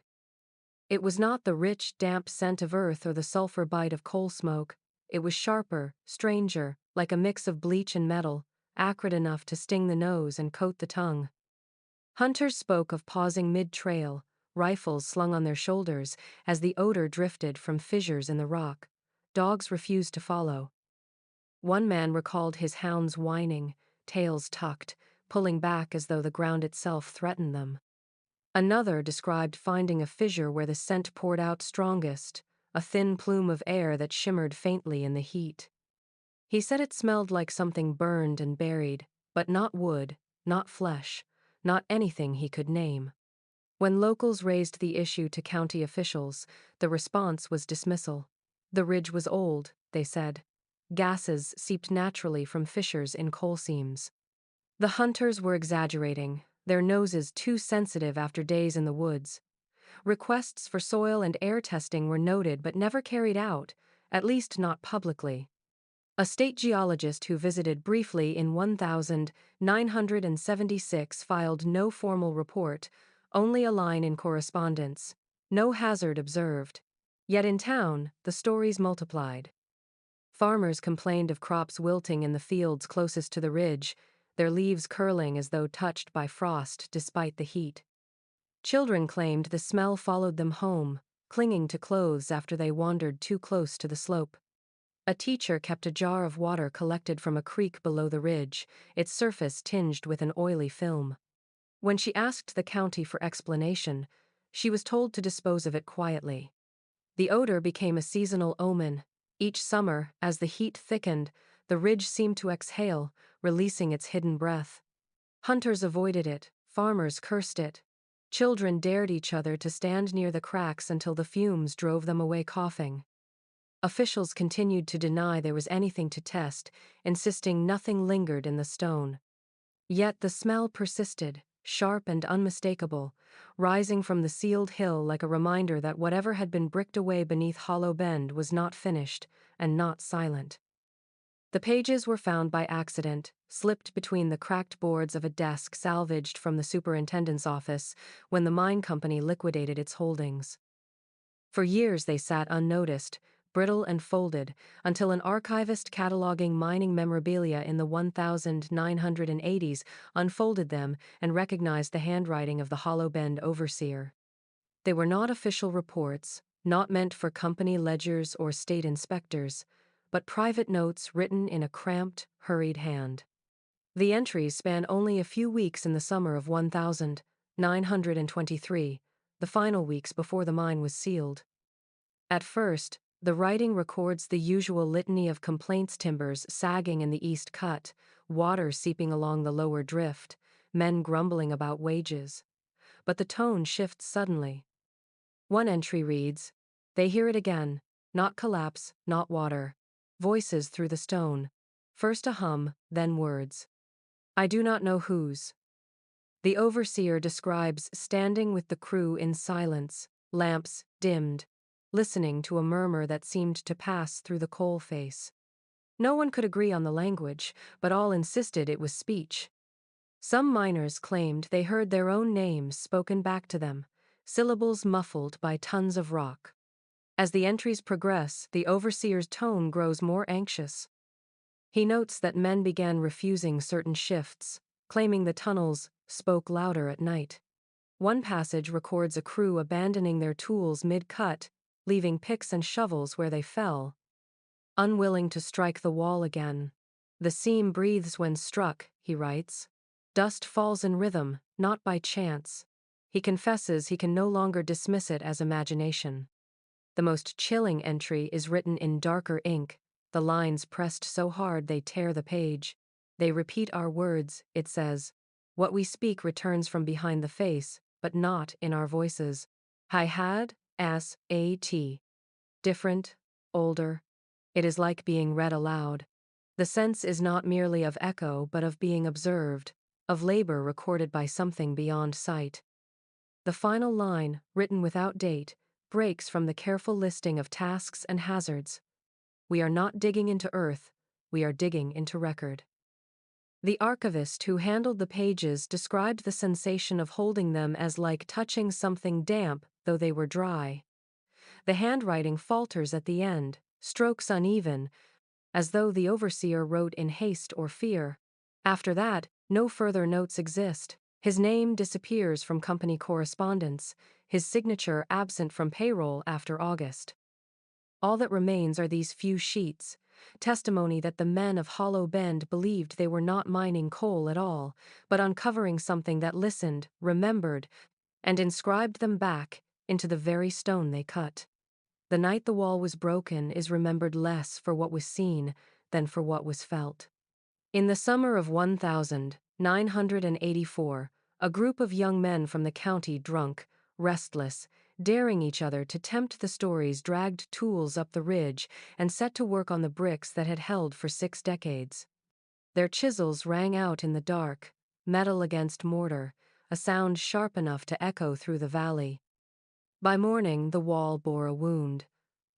It was not the rich, damp scent of earth or the sulfur bite of coal smoke. It was sharper, stranger, like a mix of bleach and metal, acrid enough to sting the nose and coat the tongue. Hunters spoke of pausing mid-trail, rifles slung on their shoulders, as the odor drifted from fissures in the rock. Dogs refused to follow. One man recalled his hounds whining, tails tucked, pulling back as though the ground itself threatened them. Another described finding a fissure where the scent poured out strongest, a thin plume of air that shimmered faintly in the heat. He said it smelled like something burned and buried, but not wood, not flesh, not anything he could name. When locals raised the issue to county officials, the response was dismissal. The ridge was old, they said. Gases seeped naturally from fissures in coal seams. The hunters were exaggerating, their noses too sensitive after days in the woods. Requests for soil and air testing were noted but never carried out, at least not publicly. A state geologist who visited briefly in 1976 filed no formal report, only a line in correspondence. No hazard observed. Yet in town, the stories multiplied. Farmers complained of crops wilting in the fields closest to the ridge, their leaves curling as though touched by frost despite the heat. Children claimed the smell followed them home, clinging to clothes after they wandered too close to the slope. A teacher kept a jar of water collected from a creek below the ridge, its surface tinged with an oily film. When she asked the county for explanation, she was told to dispose of it quietly. The odor became a seasonal omen. Each summer, as the heat thickened, the ridge seemed to exhale, releasing its hidden breath. Hunters avoided it, farmers cursed it. Children dared each other to stand near the cracks until the fumes drove them away coughing. Officials continued to deny there was anything to test, insisting nothing lingered in the stone. Yet the smell persisted, sharp and unmistakable, rising from the sealed hill like a reminder that whatever had been bricked away beneath Hollow Bend was not finished, and not silent. The pages were found by accident, slipped between the cracked boards of a desk salvaged from the superintendent's office when the mine company liquidated its holdings. For years they sat unnoticed, brittle and folded, until an archivist cataloging mining memorabilia in the 1980s unfolded them and recognized the handwriting of the Hollow Bend overseer. They were not official reports, not meant for company ledgers or state inspectors, but private notes written in a cramped, hurried hand. The entries span only a few weeks in the summer of 1923, the final weeks before the mine was sealed. At first, the writing records the usual litany of complaints: timbers sagging in the east cut, water seeping along the lower drift, men grumbling about wages. But the tone shifts suddenly. One entry reads, "They hear it again, not collapse, not water. Voices through the stone. First a hum, then words. I do not know whose." The overseer describes standing with the crew in silence, lamps dimmed, listening to a murmur that seemed to pass through the coal face. No one could agree on the language, but all insisted it was speech. Some miners claimed they heard their own names spoken back to them, syllables muffled by tons of rock. As the entries progress, the overseer's tone grows more anxious. He notes that men began refusing certain shifts, claiming the tunnels spoke louder at night. One passage records a crew abandoning their tools mid-cut, leaving picks and shovels where they fell, unwilling to strike the wall again. "The seam breathes when struck," he writes. "Dust falls in rhythm, not by chance." He confesses he can no longer dismiss it as imagination. The most chilling entry is written in darker ink, the lines pressed so hard they tear the page. "They repeat our words," it says. "What we speak returns from behind the face, but not in our voices. I had, S-A-T. Different, older. It is like being read aloud. The sense is not merely of echo but of being observed, of labor recorded by something beyond sight." The final line, written without date, breaks from the careful listing of tasks and hazards. "We are not digging into earth, we are digging into record." The archivist who handled the pages described the sensation of holding them as like touching something damp, though they were dry. The handwriting falters at the end, strokes uneven, as though the overseer wrote in haste or fear. After that, no further notes exist. His name disappears from company correspondence, his signature absent from payroll after August. All that remains are these few sheets, testimony that the men of Hollow Bend believed they were not mining coal at all, but uncovering something that listened, remembered, and inscribed them back into the very stone they cut. The night the wall was broken is remembered less for what was seen than for what was felt. In the summer of 1984, a group of young men from the county, drunk, restless, daring each other to tempt the stories, dragged tools up the ridge and set to work on the bricks that had held for 6 decades. Their chisels rang out in the dark, metal against mortar, a sound sharp enough to echo through the valley. By morning, the wall bore a wound,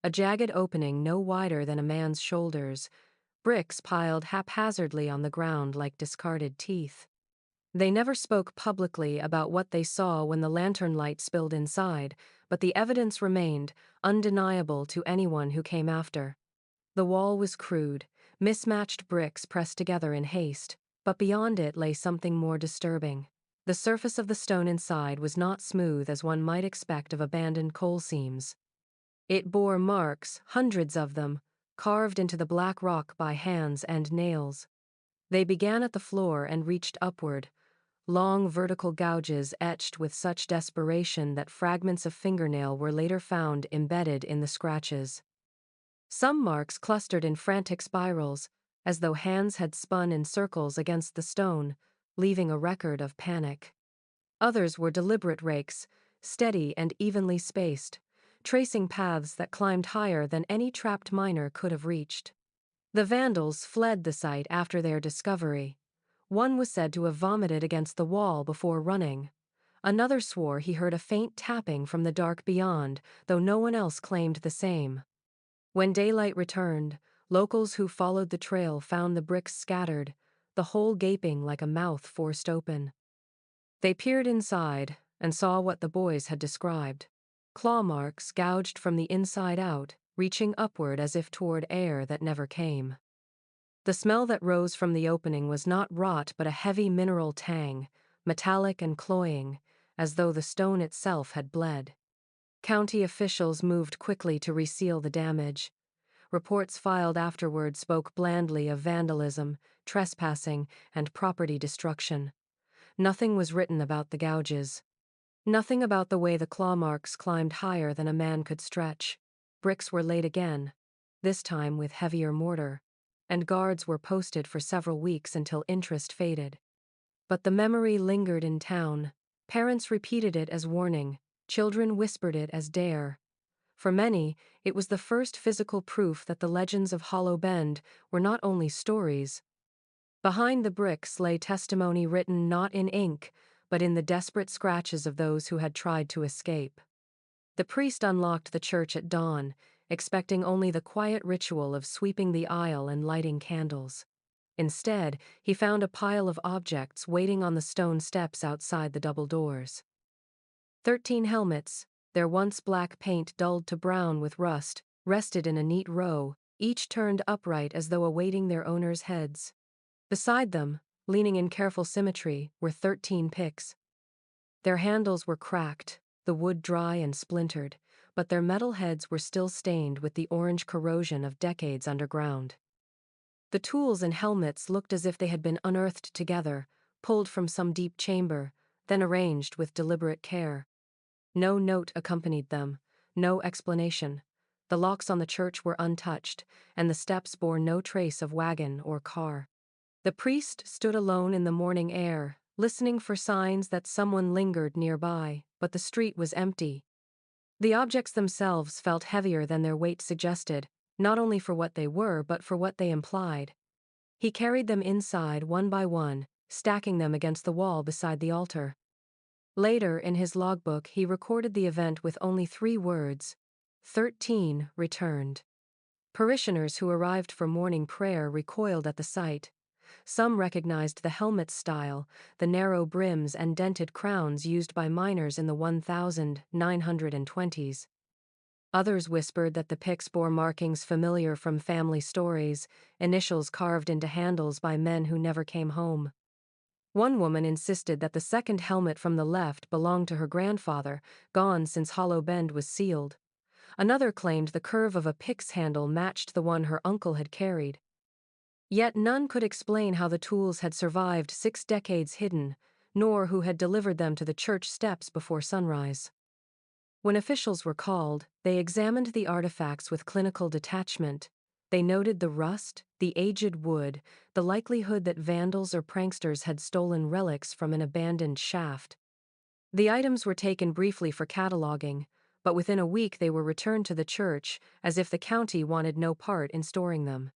a jagged opening no wider than a man's shoulders, bricks piled haphazardly on the ground like discarded teeth. They never spoke publicly about what they saw when the lantern light spilled inside, but the evidence remained, undeniable to anyone who came after. The wall was crude, mismatched bricks pressed together in haste, but beyond it lay something more disturbing. The surface of the stone inside was not smooth as one might expect of abandoned coal seams. It bore marks, hundreds of them, carved into the black rock by hands and nails. They began at the floor and reached upward, long vertical gouges etched with such desperation that fragments of fingernail were later found embedded in the scratches. Some marks clustered in frantic spirals, as though hands had spun in circles against the stone, leaving a record of panic. Others were deliberate rakes, steady and evenly spaced, tracing paths that climbed higher than any trapped miner could have reached. The vandals fled the site after their discovery. One was said to have vomited against the wall before running. Another swore he heard a faint tapping from the dark beyond, though no one else claimed the same. When daylight returned, locals who followed the trail found the bricks scattered, the hole gaping like a mouth forced open. They peered inside and saw what the boys had described. Claw marks gouged from the inside out, reaching upward as if toward air that never came. The smell that rose from the opening was not rot but a heavy mineral tang, metallic and cloying, as though the stone itself had bled. County officials moved quickly to reseal the damage. Reports filed afterward spoke blandly of vandalism, trespassing, and property destruction. Nothing was written about the gouges. Nothing about the way the claw marks climbed higher than a man could stretch. Bricks were laid again, this time with heavier mortar, and guards were posted for several weeks until interest faded. But the memory lingered in town. Parents repeated it as warning, children whispered it as dare. For many, it was the first physical proof that the legends of Hollow Bend were not only stories. Behind the bricks lay testimony written not in ink, but in the desperate scratches of those who had tried to escape. The priest unlocked the church at dawn, expecting only the quiet ritual of sweeping the aisle and lighting candles. Instead, he found a pile of objects waiting on the stone steps outside the double doors. 13 helmets, their once black paint dulled to brown with rust, rested in a neat row, each turned upright as though awaiting their owners' heads. Beside them, leaning in careful symmetry, were 13 picks. Their handles were cracked, the wood dry and splintered, but their metal heads were still stained with the orange corrosion of decades underground. The tools and helmets looked as if they had been unearthed together, pulled from some deep chamber, then arranged with deliberate care. No note accompanied them, no explanation. The locks on the church were untouched, and the steps bore no trace of wagon or car. The priest stood alone in the morning air, listening for signs that someone lingered nearby, but the street was empty. The objects themselves felt heavier than their weight suggested, not only for what they were but for what they implied. He carried them inside one by one, stacking them against the wall beside the altar. Later, in his logbook, he recorded the event with only 3 words: 13 returned. Parishioners who arrived for morning prayer recoiled at the sight. Some recognized the helmet's style, the narrow brims and dented crowns used by miners in the 1920s. Others whispered that the picks bore markings familiar from family stories, initials carved into handles by men who never came home. One woman insisted that the second helmet from the left belonged to her grandfather, gone since Hollow Bend was sealed. Another claimed the curve of a pick's handle matched the one her uncle had carried. Yet none could explain how the tools had survived 6 decades hidden, nor who had delivered them to the church steps before sunrise. When officials were called, they examined the artifacts with clinical detachment. They noted the rust, the aged wood, the likelihood that vandals or pranksters had stolen relics from an abandoned shaft. The items were taken briefly for cataloging, but within a week they were returned to the church, as if the county wanted no part in storing them.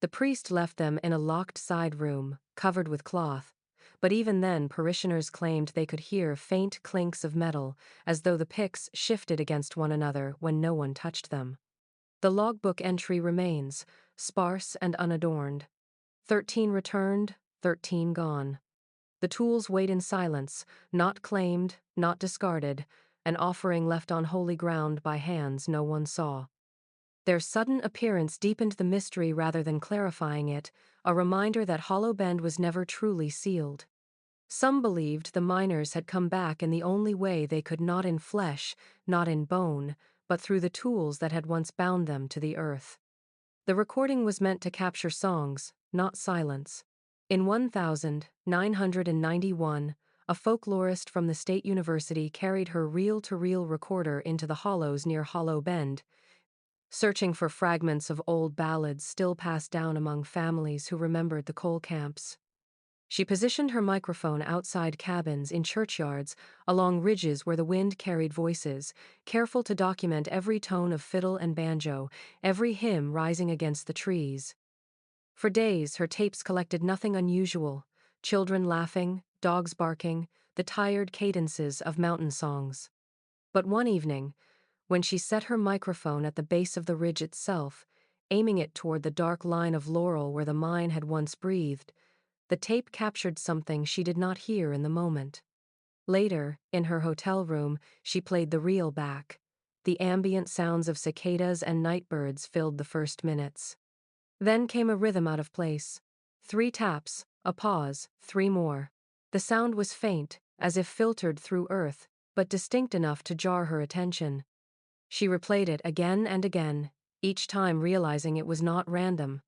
The priest left them in a locked side room, covered with cloth, but even then parishioners claimed they could hear faint clinks of metal, as though the picks shifted against one another when no one touched them. The logbook entry remains, sparse and unadorned. 13 returned, 13 gone. The tools wait in silence, not claimed, not discarded, an offering left on holy ground by hands no one saw. Their sudden appearance deepened the mystery rather than clarifying it, a reminder that Hollow Bend was never truly sealed. Some believed the miners had come back in the only way they could, not in flesh, not in bone, but through the tools that had once bound them to the earth. The recording was meant to capture songs, not silence. In 1991, a folklorist from the State University carried her reel-to-reel recorder into the hollows near Hollow Bend, searching for fragments of old ballads still passed down among families who remembered the coal camps. She positioned her microphone outside cabins, in churchyards, along ridges where the wind carried voices, careful to document every tone of fiddle and banjo, every hymn rising against the trees. For days, her tapes collected nothing unusual: children laughing, dogs barking, the tired cadences of mountain songs. But one evening, when she set her microphone at the base of the ridge itself, aiming it toward the dark line of laurel where the mine had once breathed, the tape captured something she did not hear in the moment. Later, in her hotel room, she played the reel back. The ambient sounds of cicadas and nightbirds filled the first minutes. Then came a rhythm out of place. 3 taps, a pause, 3 more. The sound was faint, as if filtered through earth, but distinct enough to jar her attention. She replayed it again and again, each time realizing it was not random.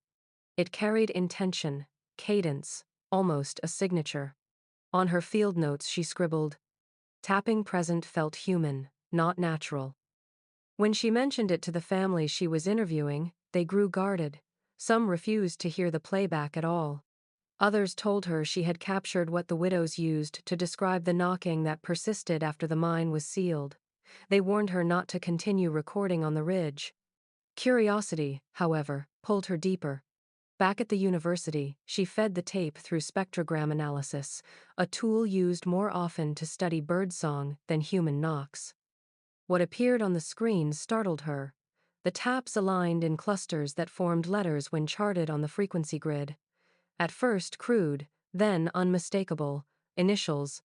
It carried intention, cadence, almost a signature. On her field notes she scribbled, "Tapping present felt human, not natural." When she mentioned it to the family she was interviewing, they grew guarded. Some refused to hear the playback at all. Others told her she had captured what the widows used to describe the knocking that persisted after the mine was sealed. They warned her not to continue recording on the ridge. Curiosity, however, pulled her deeper. Back at the university, she fed the tape through spectrogram analysis, a tool used more often to study birdsong than human knocks. What appeared on the screen startled her. The taps aligned in clusters that formed letters when charted on the frequency grid. At first crude, then unmistakable, initials.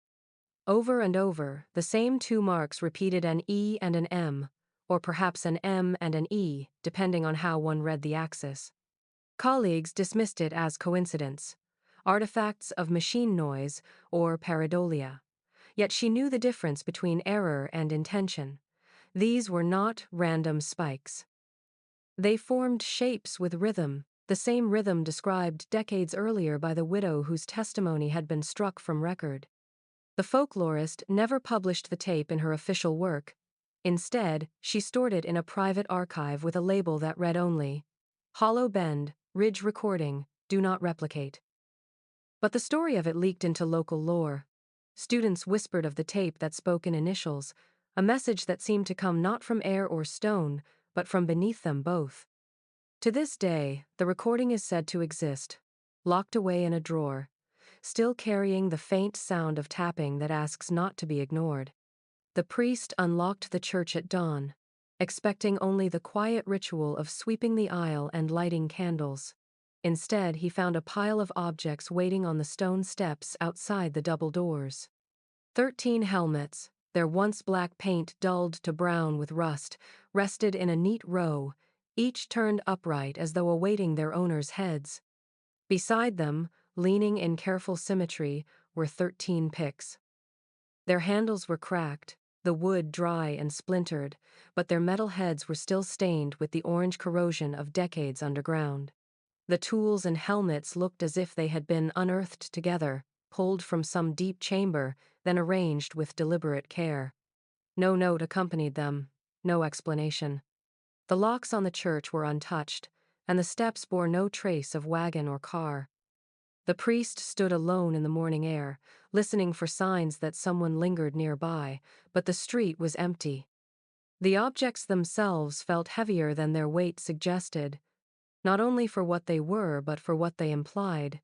Over and over, the same 2 marks repeated, an E and an M, or perhaps an M and an E, depending on how one read the axis. Colleagues dismissed it as coincidence, artifacts of machine noise, or pareidolia. Yet she knew the difference between error and intention. These were not random spikes. They formed shapes with rhythm, the same rhythm described decades earlier by the widow whose testimony had been struck from record. The folklorist never published the tape in her official work. Instead, she stored it in a private archive with a label that read only, "Hollow Bend, Ridge Recording, Do Not Replicate." But the story of it leaked into local lore. Students whispered of the tape that spoke in initials, a message that seemed to come not from air or stone, but from beneath them both. To this day, the recording is said to exist, locked away in a drawer, still carrying the faint sound of tapping that asks not to be ignored. The priest unlocked the church at dawn, expecting only the quiet ritual of sweeping the aisle and lighting candles. Instead, he found a pile of objects waiting on the stone steps outside the double doors. 13 helmets, their once black paint dulled to brown with rust, rested in a neat row, each turned upright as though awaiting their owners' heads. Beside them, leaning in careful symmetry, were 13 picks. Their handles were cracked, the wood dry and splintered, but their metal heads were still stained with the orange corrosion of decades underground. The tools and helmets looked as if they had been unearthed together, pulled from some deep chamber, then arranged with deliberate care. No note accompanied them, no explanation. The locks on the church were untouched, and the steps bore no trace of wagon or car. The priest stood alone in the morning air, listening for signs that someone lingered nearby, but the street was empty. The objects themselves felt heavier than their weight suggested, not only for what they were but for what they implied.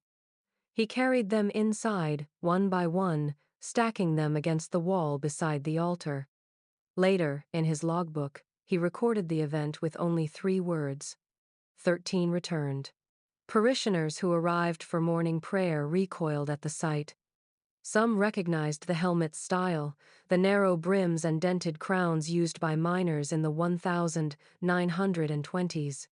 He carried them inside, one by one, stacking them against the wall beside the altar. Later, in his logbook, he recorded the event with only 3 words. 13 returned. Parishioners who arrived for morning prayer recoiled at the sight. Some recognized the helmet's style, the narrow brims and dented crowns used by miners in the 1920s.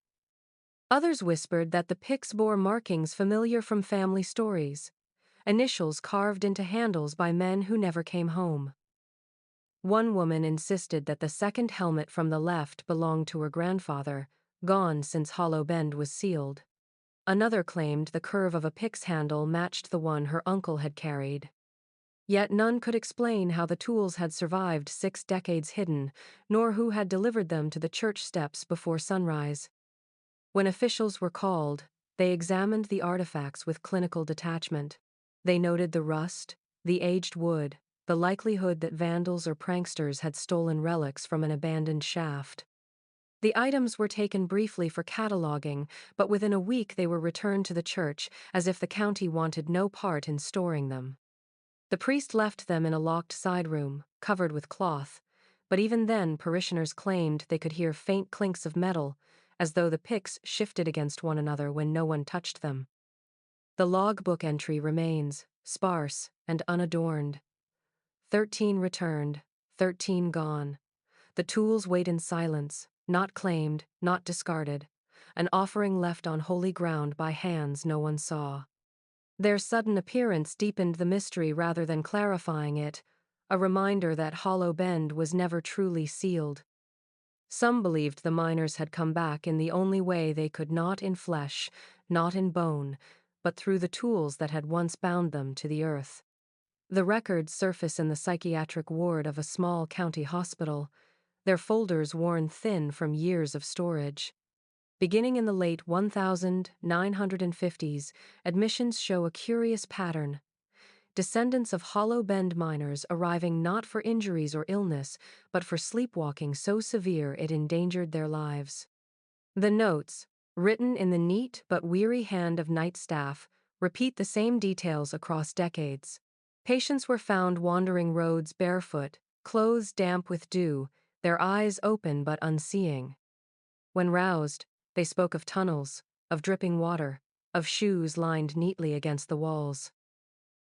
Others whispered that the picks bore markings familiar from family stories, initials carved into handles by men who never came home. One woman insisted that the second helmet from the left belonged to her grandfather, gone since Hollow Bend was sealed. Another claimed the curve of a pick's handle matched the one her uncle had carried. Yet none could explain how the tools had survived 6 decades hidden, nor who had delivered them to the church steps before sunrise. When officials were called, they examined the artifacts with clinical detachment. They noted the rust, the aged wood, the likelihood that vandals or pranksters had stolen relics from an abandoned shaft. The items were taken briefly for cataloging, but within a week they were returned to the church as if the county wanted no part in storing them. The priest left them in a locked side room, covered with cloth, but even then parishioners claimed they could hear faint clinks of metal, as though the picks shifted against one another when no one touched them. The logbook entry remains, sparse and unadorned. 13 returned, 13 gone. The tools wait in silence, not claimed, not discarded, an offering left on holy ground by hands no one saw. Their sudden appearance deepened the mystery rather than clarifying it, a reminder that Hollow Bend was never truly sealed. Some believed the miners had come back in the only way they could, not in flesh, not in bone, but through the tools that had once bound them to the earth. The records surface in the psychiatric ward of a small county hospital, their folders worn thin from years of storage. Beginning in the late 1950s, admissions show a curious pattern. Descendants of Hollow Bend miners arriving not for injuries or illness, but for sleepwalking so severe it endangered their lives. The notes, written in the neat but weary hand of night staff, repeat the same details across decades. Patients were found wandering roads barefoot, clothes damp with dew, their eyes open but unseeing. When roused, they spoke of tunnels, of dripping water, of shoes lined neatly against the walls.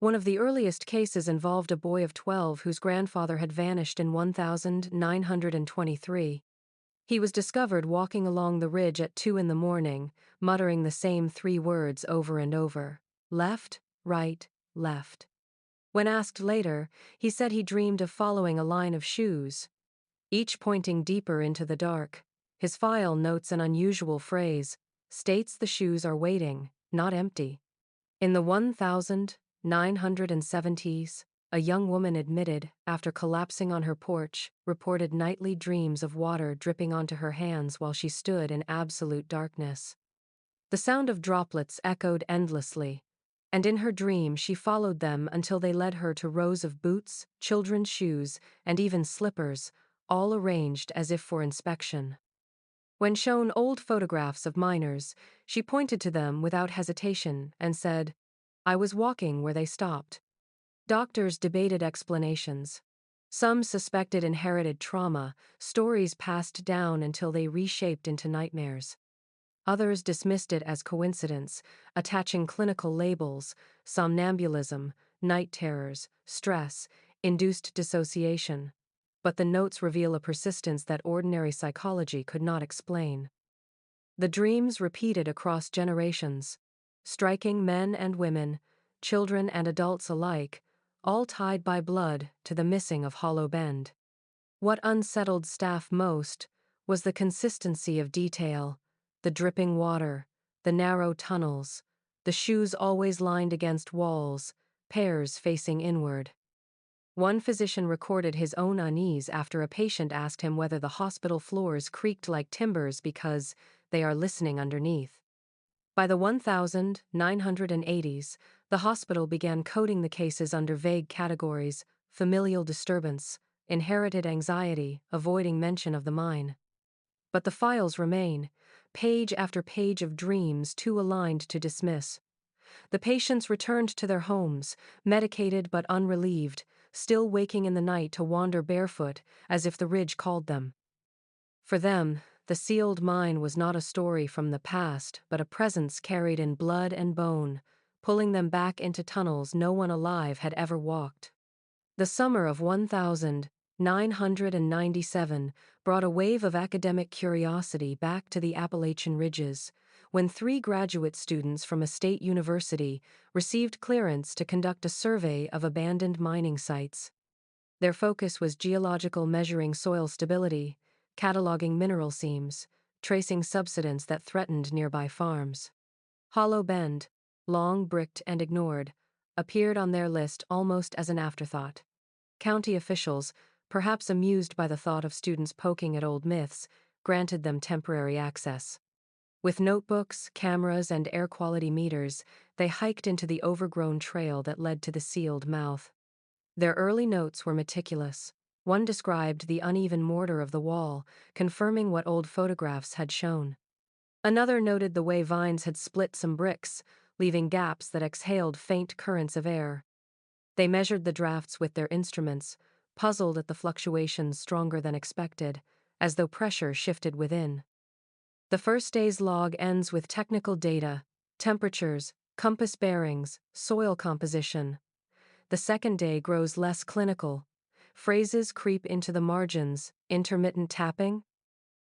One of the earliest cases involved a boy of 12 whose grandfather had vanished in 1923. He was discovered walking along the ridge at 2 a.m, muttering the same 3 words over and over: left, right, left. When asked later, he said he dreamed of following a line of shoes, each pointing deeper into the dark. His file notes an unusual phrase, states the shoes are waiting, not empty. In the 1970s, a young woman admitted, after collapsing on her porch, reported nightly dreams of water dripping onto her hands while she stood in absolute darkness. The sound of droplets echoed endlessly, and in her dream she followed them until they led her to rows of boots, children's shoes, and even slippers, all arranged as if for inspection. When shown old photographs of miners, she pointed to them without hesitation and said, "I was walking where they stopped." Doctors debated explanations. Some suspected inherited trauma, stories passed down until they reshaped into nightmares. Others dismissed it as coincidence, attaching clinical labels: somnambulism, night terrors, stress, induced dissociation. But the notes reveal a persistence that ordinary psychology could not explain. The dreams repeated across generations, striking men and women, children and adults alike, all tied by blood to the missing of Hollow Bend. What unsettled staff most was the consistency of detail: the dripping water, the narrow tunnels, the shoes always lined against walls, pairs facing inward. One physician recorded his own unease after a patient asked him whether the hospital floors creaked like timbers because they are listening underneath. By the 1980s, the hospital began coding the cases under vague categories: familial disturbance, inherited anxiety, avoiding mention of the mine. But the files remain, page after page of dreams too aligned to dismiss. The patients returned to their homes, medicated but unrelieved, still waking in the night to wander barefoot, as if the ridge called them. For them, the sealed mine was not a story from the past, but a presence carried in blood and bone, pulling them back into tunnels no one alive had ever walked. The summer of 1997 brought a wave of academic curiosity back to the Appalachian ridges, when 3 graduate students from a state university received clearance to conduct a survey of abandoned mining sites. Their focus was geological, measuring soil stability, cataloging mineral seams, tracing subsidence that threatened nearby farms. Hollow Bend, long bricked and ignored, appeared on their list almost as an afterthought. County officials, perhaps amused by the thought of students poking at old myths, granted them temporary access. With notebooks, cameras, and air quality meters, they hiked into the overgrown trail that led to the sealed mouth. Their early notes were meticulous. One described the uneven mortar of the wall, confirming what old photographs had shown. Another noted the way vines had split some bricks, leaving gaps that exhaled faint currents of air. They measured the drafts with their instruments, puzzled at the fluctuations stronger than expected, as though pressure shifted within. The first day's log ends with technical data, temperatures, compass bearings, soil composition. The second day grows less clinical. Phrases creep into the margins, intermittent tapping,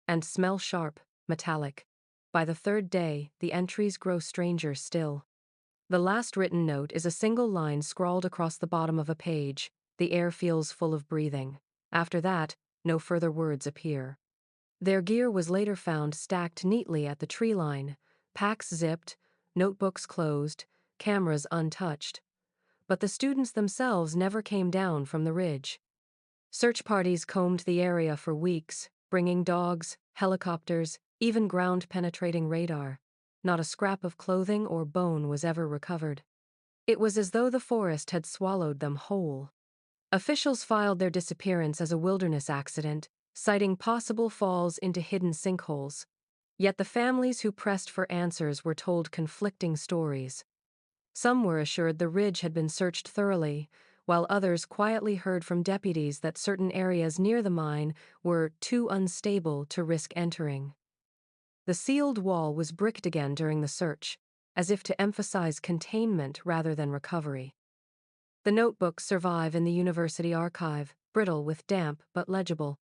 and smell sharp, metallic. By the third day, the entries grow stranger still. The last written note is a single line scrawled across the bottom of a page. The air feels full of breathing. After that, no further words appear. Their gear was later found stacked neatly at the tree line, packs zipped, notebooks closed, cameras untouched. But the students themselves never came down from the ridge. Search parties combed the area for weeks, bringing dogs, helicopters, even ground-penetrating radar. Not a scrap of clothing or bone was ever recovered. It was as though the forest had swallowed them whole. Officials filed their disappearance as a wilderness accident, citing possible falls into hidden sinkholes. Yet the families who pressed for answers were told conflicting stories. Some were assured the ridge had been searched thoroughly, while others quietly heard from deputies that certain areas near the mine were too unstable to risk entering. The sealed wall was bricked again during the search, as if to emphasize containment rather than recovery. The notebooks survive in the university archive, brittle with damp but legible.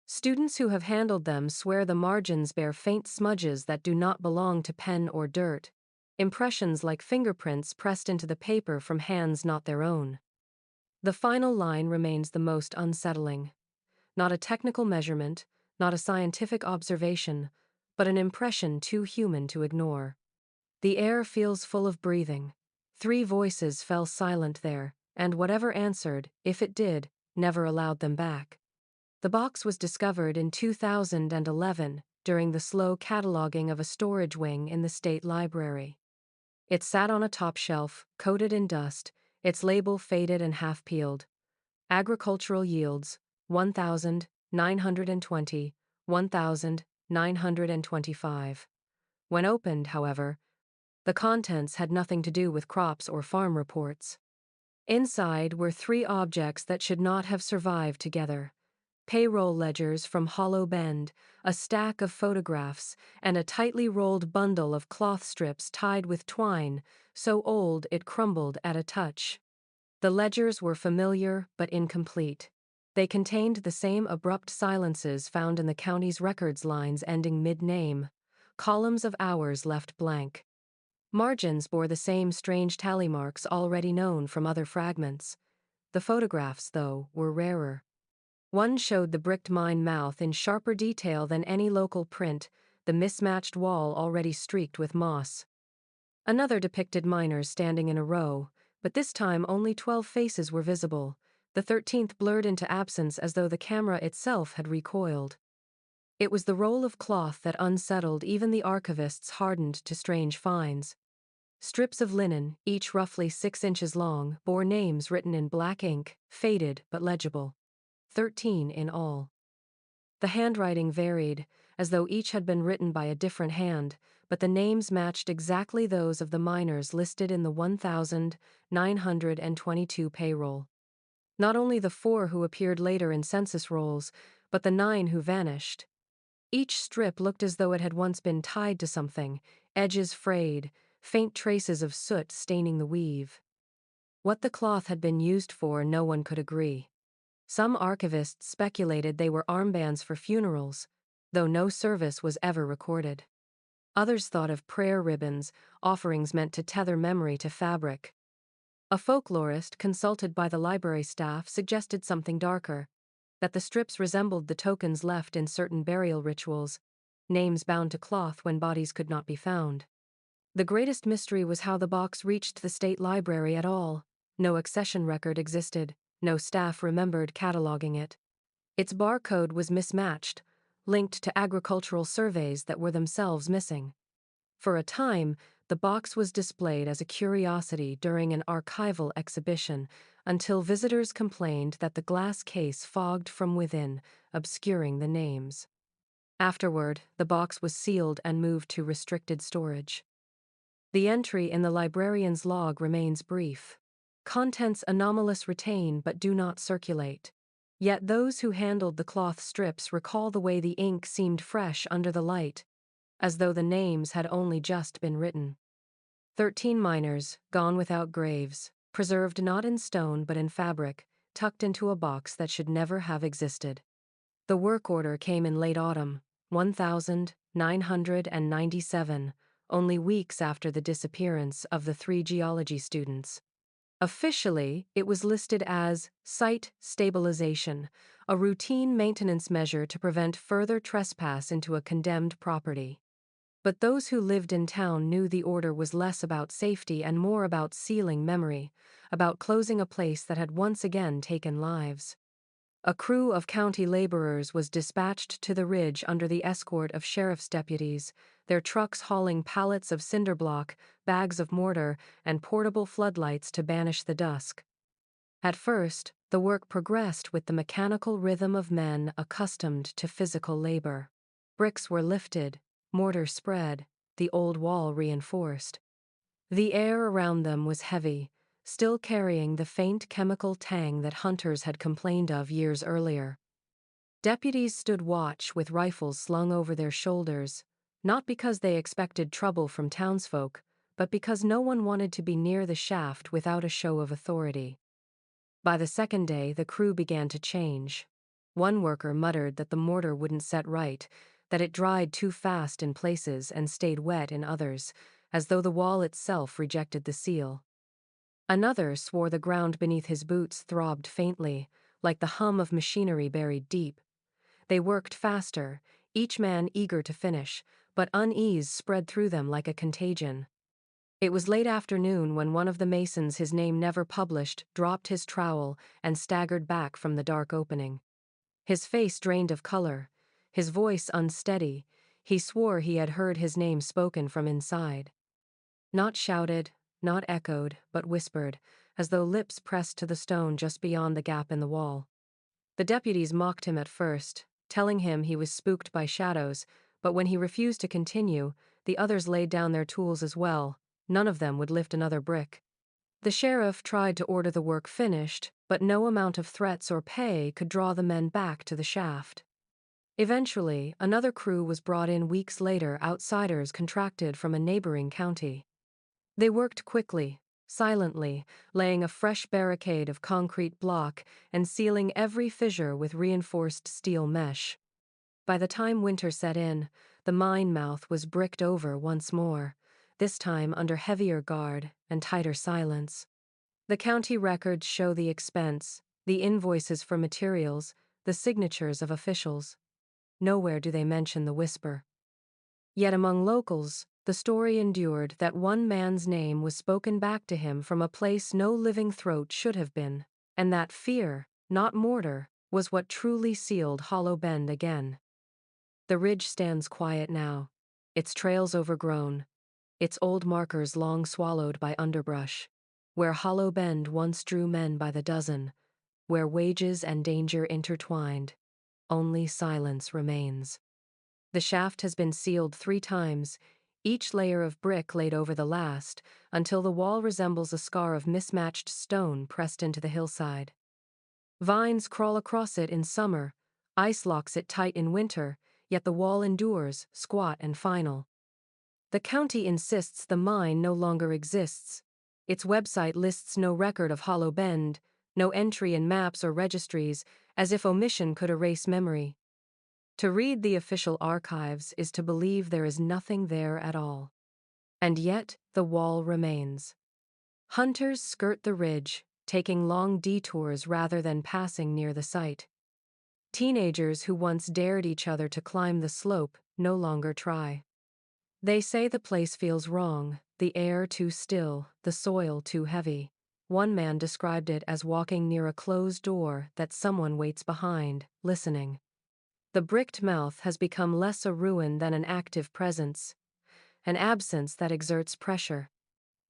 Students who have handled them swear the margins bear faint smudges that do not belong to pen or dirt, impressions like fingerprints pressed into the paper from hands not their own. The final line remains the most unsettling. Not a technical measurement, not a scientific observation, but an impression too human to ignore. The air feels full of breathing. 3 voices fell silent there, and whatever answered, if it did, never allowed them back. The box was discovered in 2011 during the slow cataloging of a storage wing in the state library. It sat on a top shelf, coated in dust, its label faded and half-peeled. Agricultural yields, 1,920, 1,925. When opened, however, the contents had nothing to do with crops or farm reports. Inside were 3 objects that should not have survived together. Payroll ledgers from Hollow Bend, a stack of photographs, and a tightly rolled bundle of cloth strips tied with twine, so old it crumbled at a touch. The ledgers were familiar but incomplete. They contained the same abrupt silences found in the county's records lines ending mid-name, columns of hours left blank. Margins bore the same strange tally marks already known from other fragments. The photographs, though, were rarer. One showed the bricked mine mouth in sharper detail than any local print, the mismatched wall already streaked with moss. Another depicted miners standing in a row, but this time only 12 faces were visible, the 13th blurred into absence as though the camera itself had recoiled. It was the roll of cloth that unsettled even the archivists hardened to strange finds. Strips of linen, each roughly 6 inches long, bore names written in black ink, faded but legible. 13 in all. The handwriting varied, as though each had been written by a different hand, but the names matched exactly those of the miners listed in the 1,922 payroll. Not only the 4 who appeared later in census rolls, but the 9 who vanished. Each strip looked as though it had once been tied to something, edges frayed, faint traces of soot staining the weave. What the cloth had been used for, no one could agree. Some archivists speculated they were armbands for funerals, though no service was ever recorded. Others thought of prayer ribbons, offerings meant to tether memory to fabric. A folklorist consulted by the library staff suggested something darker, that the strips resembled the tokens left in certain burial rituals, names bound to cloth when bodies could not be found. The greatest mystery was how the box reached the state library at all. No accession record existed, no staff remembered cataloging it. Its barcode was mismatched, linked to agricultural surveys that were themselves missing. For a time, the box was displayed as a curiosity during an archival exhibition until visitors complained that the glass case fogged from within, obscuring the names. Afterward, the box was sealed and moved to restricted storage. The entry in the librarian's log remains brief. Contents anomalous retain but do not circulate. Yet those who handled the cloth strips recall the way the ink seemed fresh under the light, as though the names had only just been written. 13 miners, gone without graves, preserved not in stone but in fabric, tucked into a box that should never have existed. The work order came in late autumn, 1997, only weeks after the disappearance of the 3 geology students. Officially, it was listed as site stabilization, a routine maintenance measure to prevent further trespass into a condemned property. But those who lived in town knew the order was less about safety and more about sealing memory, about closing a place that had once again taken lives. A crew of county laborers was dispatched to the ridge under the escort of sheriff's deputies, their trucks hauling pallets of cinder block, bags of mortar, and portable floodlights to banish the dusk. At first, the work progressed with the mechanical rhythm of men accustomed to physical labor. Bricks were lifted, mortar spread, the old wall reinforced. The air around them was heavy, still carrying the faint chemical tang that hunters had complained of years earlier. Deputies stood watch with rifles slung over their shoulders, not because they expected trouble from townsfolk, but because no one wanted to be near the shaft without a show of authority. By the second day, the crew began to change. One worker muttered that the mortar wouldn't set right, that it dried too fast in places and stayed wet in others, as though the wall itself rejected the seal. Another swore the ground beneath his boots throbbed faintly, like the hum of machinery buried deep. They worked faster, each man eager to finish, but unease spread through them like a contagion. It was late afternoon when one of the masons, his name never published, dropped his trowel and staggered back from the dark opening. His face drained of color, his voice unsteady. He swore he had heard his name spoken from inside. Not shouted, not echoed, but whispered, as though lips pressed to the stone just beyond the gap in the wall. The deputies mocked him at first, telling him he was spooked by shadows, but when he refused to continue, the others laid down their tools as well. None of them would lift another brick. The sheriff tried to order the work finished, but no amount of threats or pay could draw the men back to the shaft. Eventually, another crew was brought in weeks later, outsiders contracted from a neighboring county. They worked quickly, silently, laying a fresh barricade of concrete block and sealing every fissure with reinforced steel mesh. By the time winter set in, the mine mouth was bricked over once more, this time under heavier guard and tighter silence. The county records show the expense, the invoices for materials, the signatures of officials. Nowhere do they mention the whisper. Yet among locals, the story endured that one man's name was spoken back to him from a place no living throat should have been, and that fear, not mortar, was what truly sealed Hollow Bend again. The ridge stands quiet now, its trails overgrown, its old markers long swallowed by underbrush, where Hollow Bend once drew men by the dozen, where wages and danger intertwined. Only silence remains. The shaft has been sealed 3 times, each layer of brick laid over the last, until the wall resembles a scar of mismatched stone pressed into the hillside. Vines crawl across it in summer, ice locks it tight in winter, yet the wall endures, squat and final. The county insists the mine no longer exists. Its website lists no record of Hollow Bend, no entry in maps or registries, as if omission could erase memory. To read the official archives is to believe there is nothing there at all. And yet, the wall remains. Hunters skirt the ridge, taking long detours rather than passing near the site. Teenagers who once dared each other to climb the slope no longer try. They say the place feels wrong, the air too still, the soil too heavy. One man described it as walking near a closed door that someone waits behind, listening. The bricked mouth has become less a ruin than an active presence, an absence that exerts pressure.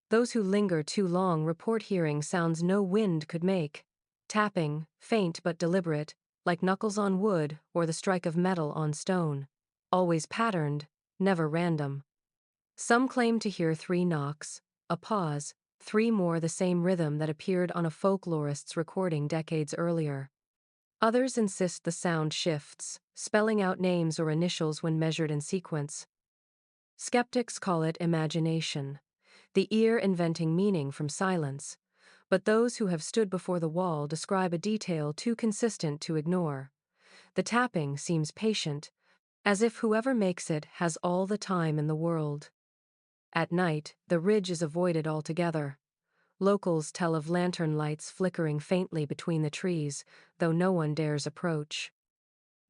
Those who linger too long report hearing sounds no wind could make. Tapping, faint but deliberate, like knuckles on wood or the strike of metal on stone. Always patterned, never random. Some claim to hear 3 knocks, a pause, 3 more the same rhythm that appeared on a folklorist's recording decades earlier. Others insist the sound shifts, spelling out names or initials when measured in sequence. Skeptics call it imagination, the ear inventing meaning from silence, but those who have stood before the wall describe a detail too consistent to ignore. The tapping seems patient, as if whoever makes it has all the time in the world. At night, the ridge is avoided altogether. Locals tell of lantern lights flickering faintly between the trees, though no one dares approach.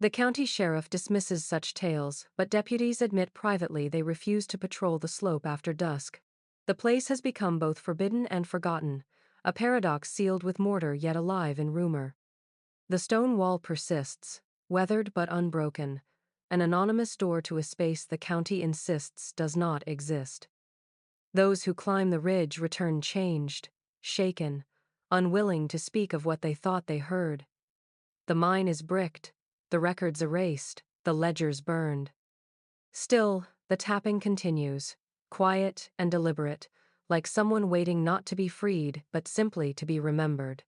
The county sheriff dismisses such tales, but deputies admit privately they refuse to patrol the slope after dusk. The place has become both forbidden and forgotten, a paradox sealed with mortar yet alive in rumor. The stone wall persists, weathered but unbroken, an anonymous door to a space the county insists does not exist. Those who climb the ridge return changed, shaken, unwilling to speak of what they thought they heard. The mine is bricked, the records erased, the ledgers burned. Still, the tapping continues, quiet and deliberate, like someone waiting not to be freed but simply to be remembered.